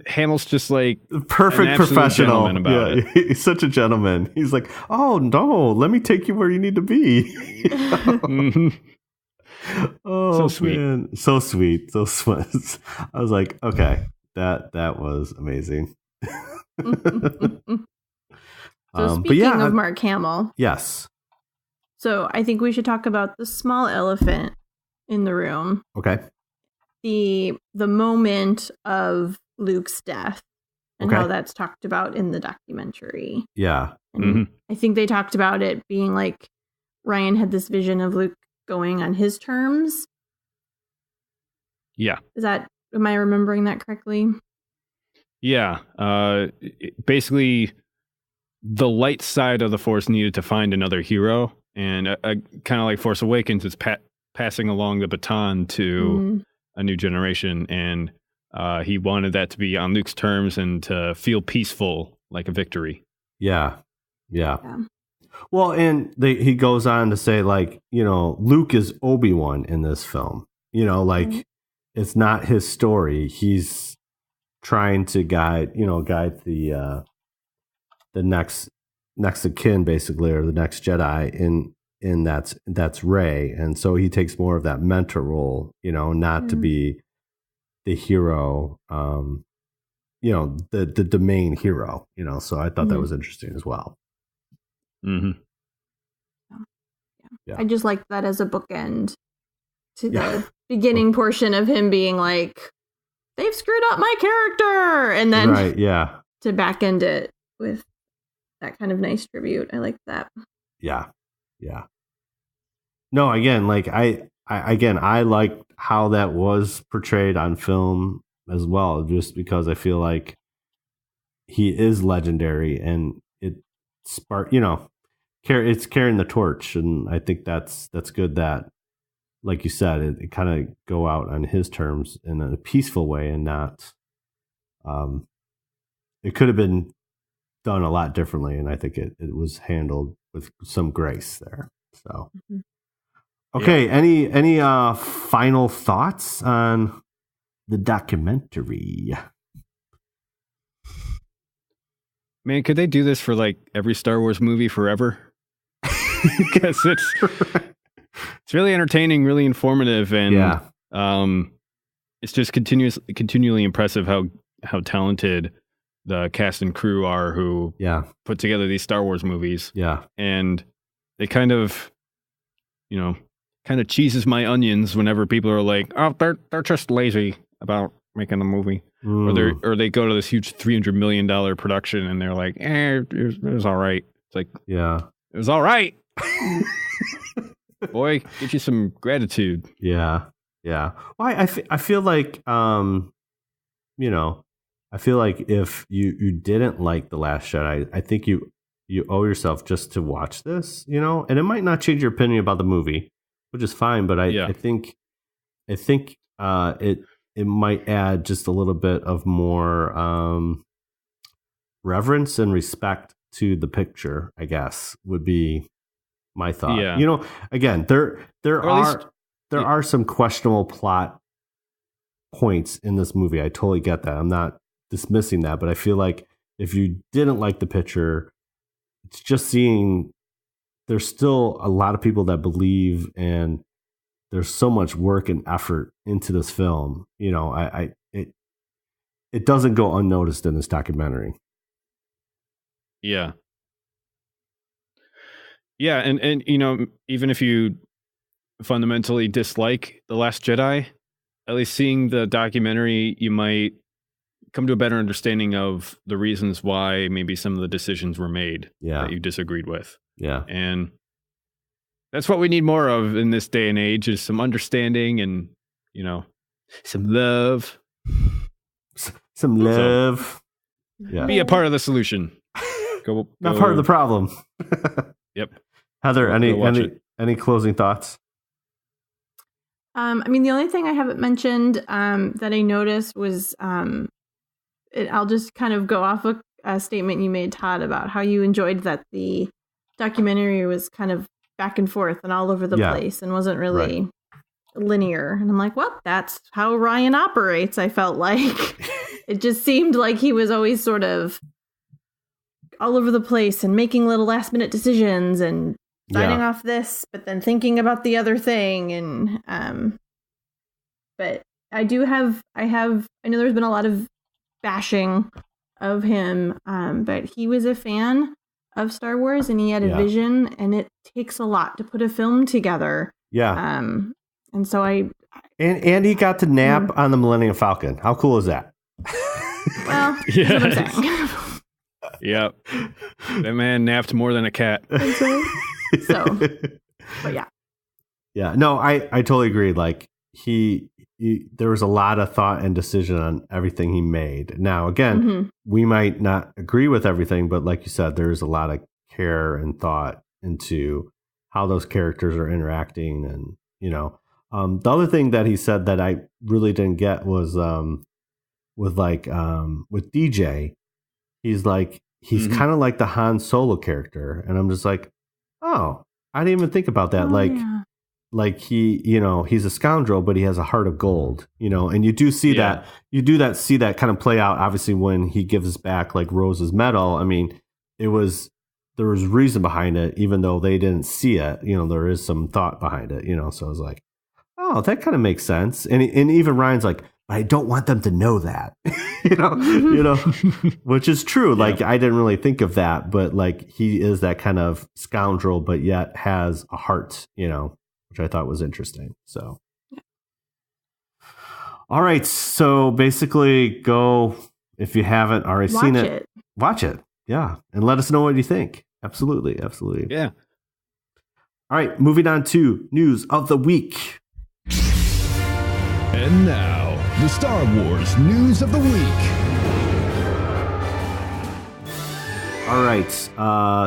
Hamill's just like perfect professional about it. He's such a gentleman. He's like, "Oh no, let me take you where you need to be." Mm-hmm. Oh, so sweet. Man. So sweet. So sweet. I was like, okay, that was amazing. So speaking of Mark Hamill. Yes. So I think we should talk about the small elephant in the room. Okay. The moment of Luke's death and how that's talked about in the documentary. Yeah. And I think they talked about it being like Ryan had this vision of Luke going on his terms. Yeah. Am I remembering that correctly? Yeah. Basically, the light side of the Force needed to find another hero, and kind of like Force Awakens, it's passing along the baton to a new generation, and he wanted that to be on Luke's terms and to feel peaceful, like a victory. Yeah. Well, and he goes on to say, like, Luke is Obi-Wan in this film. It's not his story. He's trying to guide the next of kin, basically, or the next Jedi, and that's Rey. And so he takes more of that mentor role, not to be the hero. the main hero, so I thought that was interesting as well. Mm-hmm. Yeah. I just liked that as a bookend to the beginning portion of him being like, they've screwed up my character, and then to back end it with that kind of nice tribute. I like that. Yeah. No, again, like I liked how that was portrayed on film as well, just because I feel like he is legendary, and it sparked, it's carrying the torch, and I think that's good that, like you said, it kind of go out on his terms in a peaceful way, and not. It could have been done a lot differently, and I think it was handled with some grace there. So, okay, any final thoughts on the documentary? Man, could they do this for like every Star Wars movie forever? Because it's really entertaining, really informative, and it's just continually impressive how talented the cast and crew are who put together these Star Wars movies. Yeah, and they kind of cheeses my onions whenever people are like, oh, they're just lazy about making a movie. Or they go to this huge $300 million production and they're like, it was all right. It's like, it was all right. Boy, get you some gratitude. Yeah. Well, I feel like, I feel like if you didn't like The Last Jedi, I think you owe yourself just to watch this, and it might not change your opinion about the movie, which is fine. But I think it might add just a little bit of more reverence and respect to the picture, I guess, would be my thought. Yeah. Again, there are some questionable plot points in this movie. I totally get that. I'm not dismissing that, but I feel like if you didn't like the picture, it's just seeing there's still a lot of people that believe, and there's so much work and effort into this film. It doesn't go unnoticed in this documentary. Yeah. Yeah, and even if you fundamentally dislike The Last Jedi, at least seeing the documentary, you might come to a better understanding of the reasons why maybe some of the decisions were made that you disagreed with. Yeah. And that's what we need more of in this day and age, is some understanding and, some love. Some love. So, be a part of the solution. Not part of the problem. Yep. Heather, any closing thoughts? The only thing I haven't mentioned that I noticed was I'll just kind of go off a statement you made, Todd, about how you enjoyed that the documentary was kind of back and forth and all over the place and wasn't really linear. And I'm like, well, that's how Ryan operates. I felt like it just seemed like he was always sort of all over the place and making little last minute decisions and signing off this, but then thinking about the other thing. And, but I know there's been a lot of bashing of him, but he was a fan of Star Wars and he had a vision, and it takes a lot to put a film together. Yeah. And so and he got to nap on the Millennium Falcon. How cool is that? Well, that's what I'm saying. Yep. That man napped more than a cat. So, but yeah. Yeah. No, I totally agree. Like there was a lot of thought and decision on everything he made. Now, again, we might not agree with everything, but like you said, there's a lot of care and thought into how those characters are interacting. And, the other thing that he said that I really didn't get was with DJ, he's kind of like the Han Solo character. And I'm just like, oh, I didn't even think about that. Like he, he's a scoundrel, but he has a heart of gold, and you do see that kind of play out, obviously, when he gives back like Rose's medal. I mean, there was reason behind it, even though they didn't see it, there is some thought behind it, so I was like, oh, that kind of makes sense. And even Ryan's like, but I don't want them to know that, which is true. Like, I didn't really think of that, but like, he is that kind of scoundrel, but yet has a heart, which I thought was interesting. So, all right. So basically go, if you haven't already seen it, watch it. Yeah. And let us know what you think. Absolutely. Yeah. All right. Moving on to news of the week. And now, the Star Wars News of the Week. All right.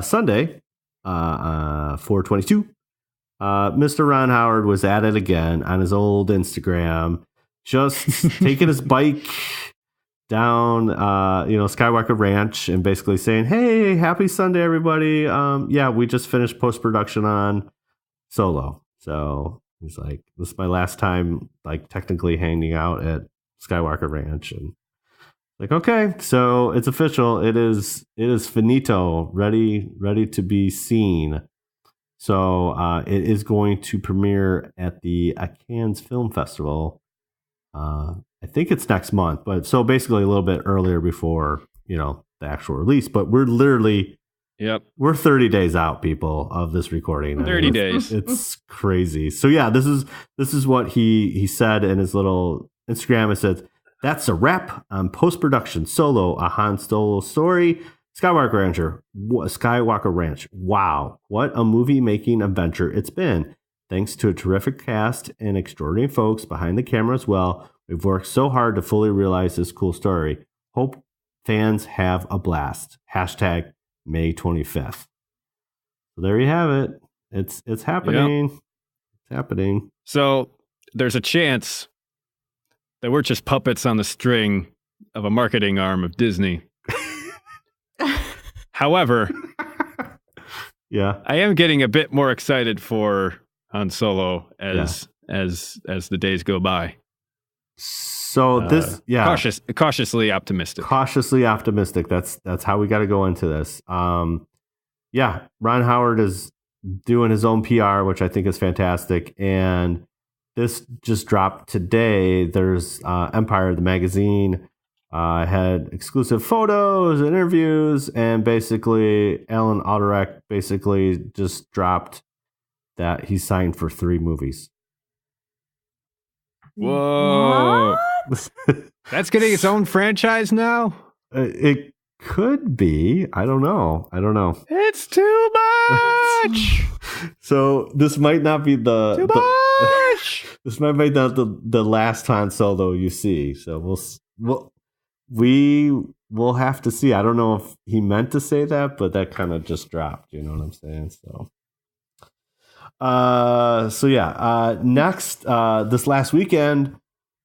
Sunday, 4/22, Mr. Ron Howard was at it again on his old Instagram, just taking his bike down, Skywalker Ranch and basically saying, hey, happy Sunday, everybody. We just finished post-production on Solo. So he's like, this is my last time, like, technically hanging out at Skywalker Ranch. And like, okay, so it's official. It is finito, ready to be seen. So it is going to premiere at the Cannes Film Festival. I think it's next month, but so basically a little bit earlier before, the actual release. But we're literally, we're 30 days out, people, of this recording. 30 days. It's crazy. So yeah, this is what he said in his little Instagram. It says, that's a wrap on post-production Solo, a Han Solo story. Skywalker Ranch. Wow, what a movie-making adventure it's been. Thanks to a terrific cast and extraordinary folks behind the camera as well, we've worked so hard to fully realize this cool story. Hope fans have a blast. # May 25th. So there you have it. It's happening. Yep. It's happening. So there's a chance that we're just puppets on the string of a marketing arm of Disney. However, I am getting a bit more excited for Han Solo as the days go by. So cautiously optimistic. Cautiously optimistic. That's how we got to go into this. Ron Howard is doing his own PR, which I think is fantastic. And this just dropped today. There's Empire, the magazine, had exclusive photos and interviews, and basically Alan Alderich basically just dropped that he signed for 3 movies. Whoa. That's getting its own franchise now? It could be. I don't know. It's too much. So this might not be too much. This might be the last Han Solo you see. So we'll have to see. I don't know if he meant to say that, but that kind of just dropped. You know what I'm saying? Next, this last weekend,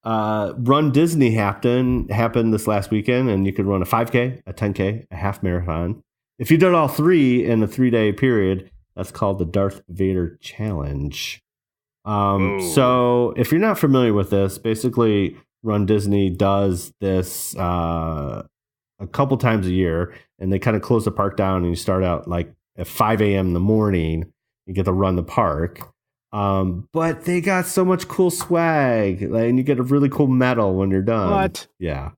Run Disney happened this last weekend, and you could run a 5K, a 10K, a half marathon. If you did all 3 in a 3-day period, that's called the Darth Vader Challenge. So if you're not familiar with this, basically Run Disney does this a couple times a year, and they kind of close the park down, and you start out like at 5 a.m. in the morning. You get to run the park. But they got so much cool swag, and you get a really cool medal when you're done. What? Yeah.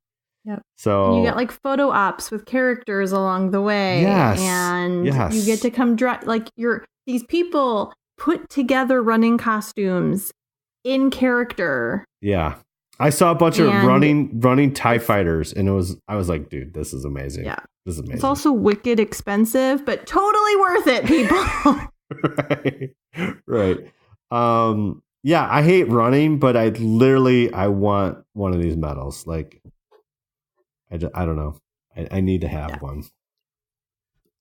Yep. So and you get like photo ops with characters along the way. Yes. And you get to come these people put together running costumes in character. Yeah. I saw a bunch of running TIE fighters, and I was like, dude, this is amazing. Yeah. This is amazing. It's also wicked expensive, but totally worth it, people. Right. I hate running, but I want one of these medals. Like, I don't know. I need to have one.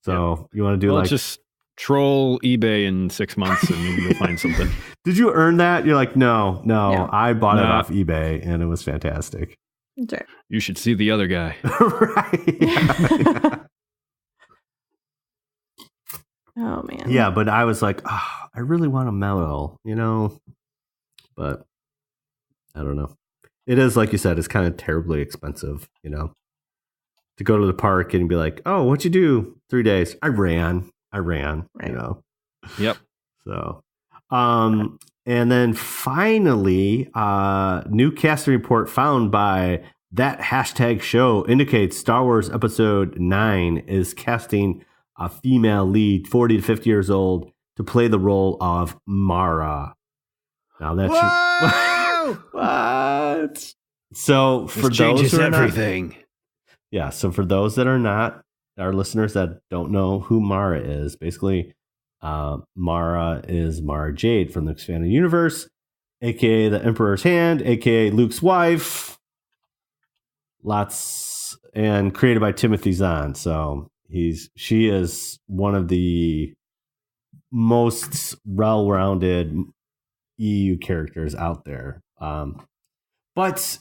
So you want to do just troll eBay in 6 months and you'll find something. Did you earn that? You're like, no, I bought it off eBay and it was fantastic. Sure. You should see the other guy. Right. Yeah. Oh man. Yeah, but I was like, I really want a medal, but I don't know. It is, like you said, it's kind of terribly expensive, to go to the park and be like, oh, what'd you do? 3 days. I ran, right. Yep. So, And then finally, new casting report found by that hashtag show indicates Star Wars Episode 9 is casting a female lead, 40 to 50 years old, to play the role of Mara. Now that's what? So for those who are everything. So for those that are not, our listeners that don't know who Mara is, basically, Mara is Mara Jade from the Expanded Universe, aka the Emperor's Hand, aka Luke's wife. And created by Timothy Zahn. So she is one of the most well-rounded EU characters out there. But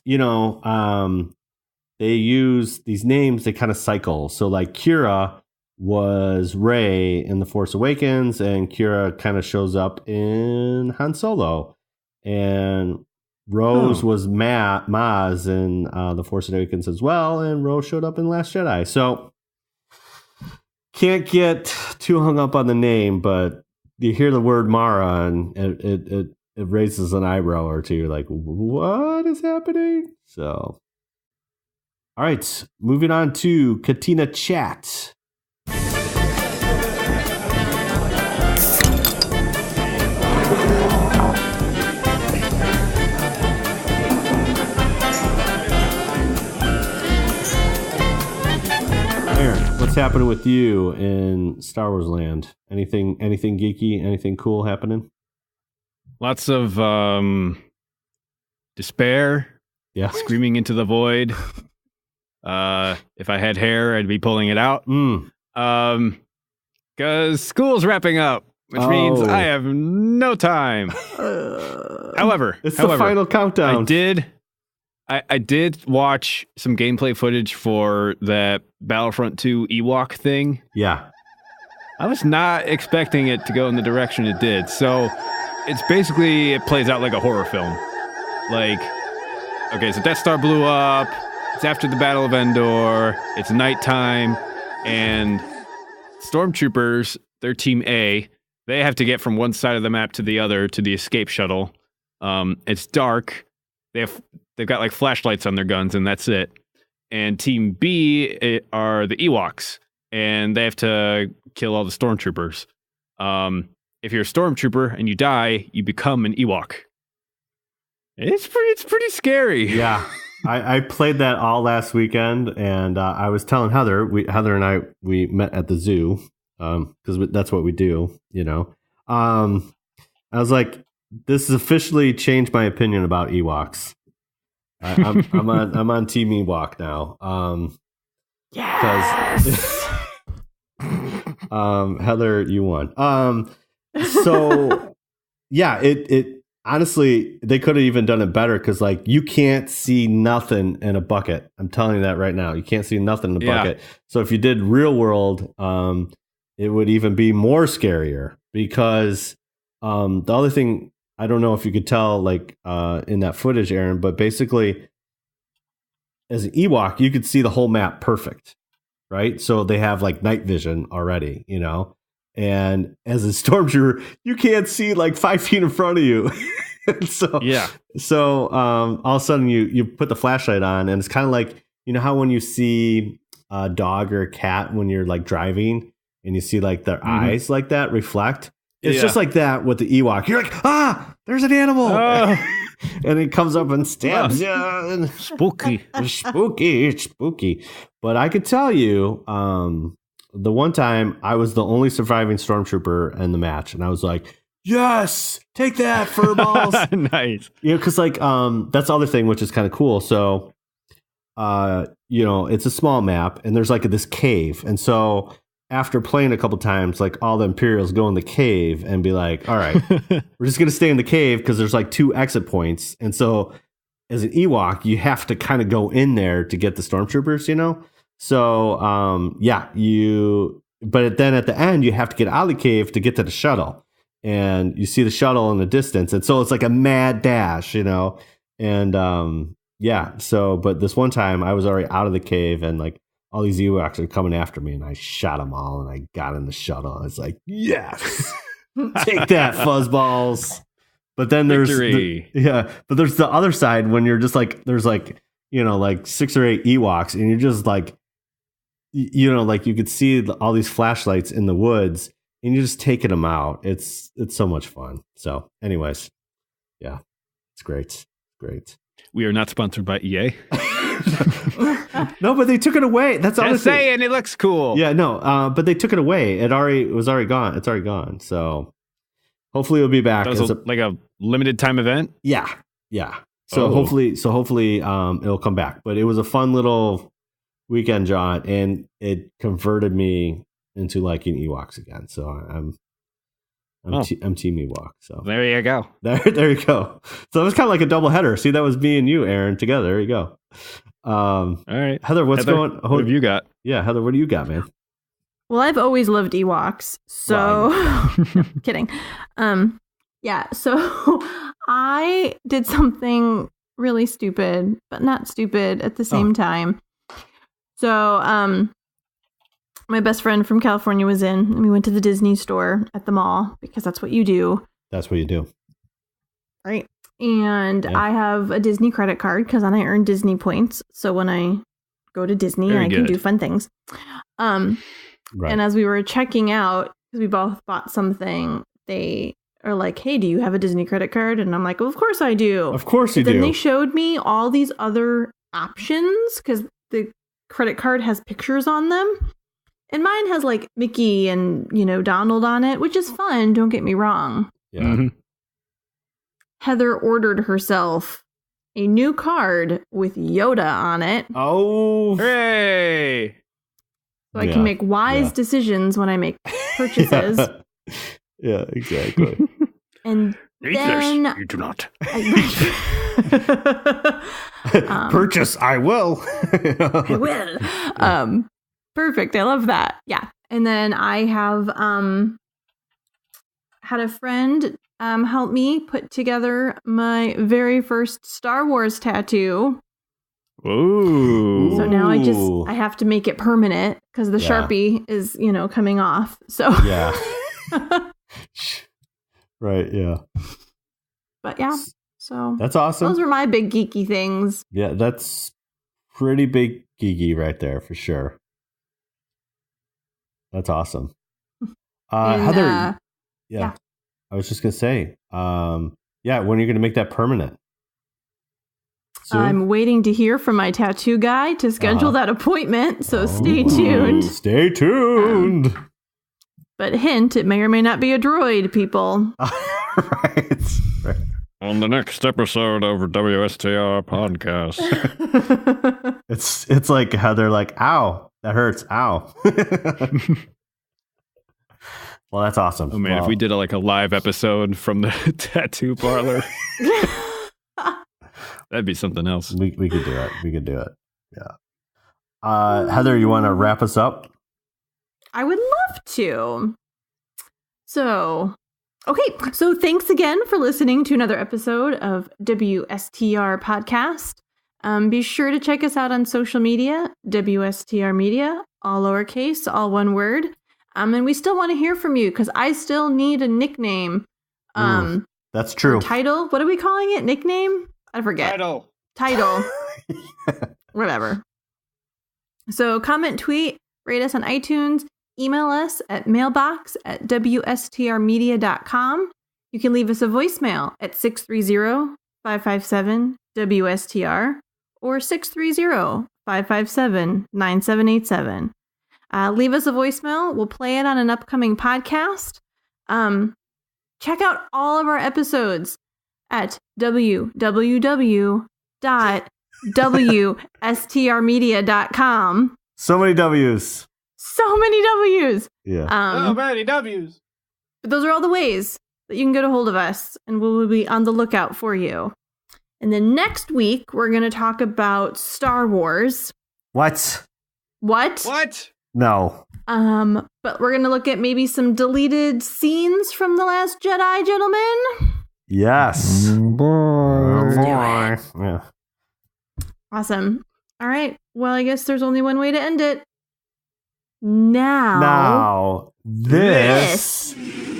they use these names, they kind of cycle. So like Kira was Rey in The Force Awakens, and Kira kind of shows up in Han Solo. And Rose was Maz in The Force Awakens as well, and Rose showed up in Last Jedi. So can't get too hung up on the name, but you hear the word Mara, and it raises an eyebrow or two, like, what is happening? So, all right, moving on to Katina Chat. What's happening with you in Star Wars land? Anything geeky? Anything cool happening? Lots of despair. Yeah. Screaming into the void. If I had hair, I'd be pulling it out. Because school's wrapping up, which means I have no time. However, the final countdown. I did watch some gameplay footage for that Battlefront 2 Ewok thing. Yeah. I was not expecting it to go in the direction it did. So it's basically, it plays out like a horror film. Like, okay, so Death Star blew up. It's after the Battle of Endor. It's nighttime. And stormtroopers, they're Team A. They have to get from one side of the map to the other to the escape shuttle. It's dark. They've got like flashlights on their guns, and that's it. And Team B are the Ewoks, and they have to kill all the stormtroopers. If you're a stormtrooper and you die, you become an Ewok. It's pretty scary. Yeah, I played that all last weekend, and I was telling Heather. Heather and I met at the zoo because that's what we do. I was like, this has officially changed my opinion about Ewoks. I'm on Team Ewok now. Yes. Heather, you won. So yeah, it honestly, they could have even done it better because like you can't see nothing in a bucket. I'm telling you that right now. You can't see nothing in a bucket. So if you did real world, it would even be more scarier because the other thing. I don't know if you could tell, like, in that footage, Aaron, but basically, as an Ewok, you could see the whole map perfect, right? So they have, like, night vision already, And as a stormtrooper, you can't see, like, 5 feet in front of you. So all of a sudden, you put the flashlight on, and it's kind of like, how when you see a dog or a cat when you're, like, driving, and you see, like, their eyes like that reflect? It's just like that with the Ewok. You're like, there's an animal. And it comes up and stabs you. Spooky. It's spooky. But I could tell you, the one time I was the only surviving stormtrooper in the match. And I was like, yes, take that, furballs. Nice. Because like, that's the other thing, which is kind of cool. So, it's a small map and there's like this cave. And so after playing a couple times, like all the Imperials go in the cave and be like, all right, we're just going to stay in the cave because there's like 2 exit points. And so as an Ewok, you have to kind of go in there to get the stormtroopers, So, but then at the end, you have to get out of the cave to get to the shuttle. And you see the shuttle in the distance. And so it's like a mad dash, And but this one time I was already out of the cave and like, all these Ewoks are coming after me, and I shot them all, and I got in the shuttle. I was like, yes. Take that, fuzzballs. But then there's but there's the other side when you're just like, there's like, you know, like 6 or 8 Ewoks, and you're just like, you know, like you could see all these flashlights in the woods, and you're just taking them out. It's so much fun. So, anyways, yeah, it's great. We are not sponsored by EA. No, but they took it away. That's all I'm saying. It looks cool. Yeah, no, but they took it away. It was already gone. It's already gone. So hopefully it'll be back. That was like a limited time event. Yeah. So hopefully, it'll come back. But it was a fun little weekend, John, and it converted me into liking Ewoks again. So I'm Team Ewok. So there you go. There you go. So it was kind of like a double header. See, that was me and you, Aaron, together. There you go. All right, Heather, what have you got? Yeah, Heather, what do you got, man? Well, I've always loved Ewoks, so kidding. Yeah, so I did something really stupid, but not stupid at the same time. So, my best friend from California was in, and we went to the Disney store at the mall because that's what you do. That's what you do. Right. And I have a Disney credit card because then I earn Disney points. So when I go to Disney, I can do fun things. Right. And as we were checking out, because we both bought something, they are like, hey, do you have a Disney credit card? And I'm like, well, of course I do. Of course you do. Then they showed me all these other options because the credit card has pictures on them. And mine has like Mickey and, you know, Donald on it, which is fun. Don't get me wrong. Yeah. Mm-hmm. Heather ordered herself a new card with Yoda on it. Oh, hooray! So I can make wise decisions when I make purchases. Yeah, exactly. And then you do not. Purchase, I will. I will. Perfect. I love that. Yeah. And then I have had a friend help me put together my very first Star Wars tattoo. Ooh. So now I have to make it permanent because the Sharpie is, you know, coming off. So yeah. Right. Yeah. But yeah. So that's awesome. Those were my big geeky things. Yeah, that's pretty big geeky right there for sure. That's awesome. Heather, yeah. I was just going to say, when are you going to make that permanent? Soon? I'm waiting to hear from my tattoo guy to schedule that appointment, so stay tuned. Stay tuned. But hint, it may or may not be a droid, people. Right. On the next episode of WSTR podcast. It's like how they're like, ow, that hurts, ow. Well, that's awesome. Oh man, if we did a live episode from the tattoo parlor, that'd be something else. We could do it. We could do it. Yeah. Heather, you want to wrap us up? I would love to. So thanks again for listening to another episode of WSTR Podcast. Be sure to check us out on social media, WSTR Media, all lowercase, all one word. And we still want to hear from you because I still need a nickname. That's true. Title? What are we calling it? Nickname? I forget. Title. Whatever. So comment, tweet, rate us on iTunes, email us at mailbox@wstrmedia.com. You can leave us a voicemail at 630-557-WSTR or 630-557-9787. Leave us a voicemail. We'll play it on an upcoming podcast. Check out all of our episodes at www.wstrmedia.com. So many W's. Yeah. So many W's. But those are all the ways that you can get a hold of us, and we'll be on the lookout for you. And then next week, we're going to talk about Star Wars. What? No. But we're going to look at maybe some deleted scenes from The Last Jedi, gentlemen. Yes. Let's do it. Yeah. Awesome. All right. Well, I guess there's only one way to end it. Now This is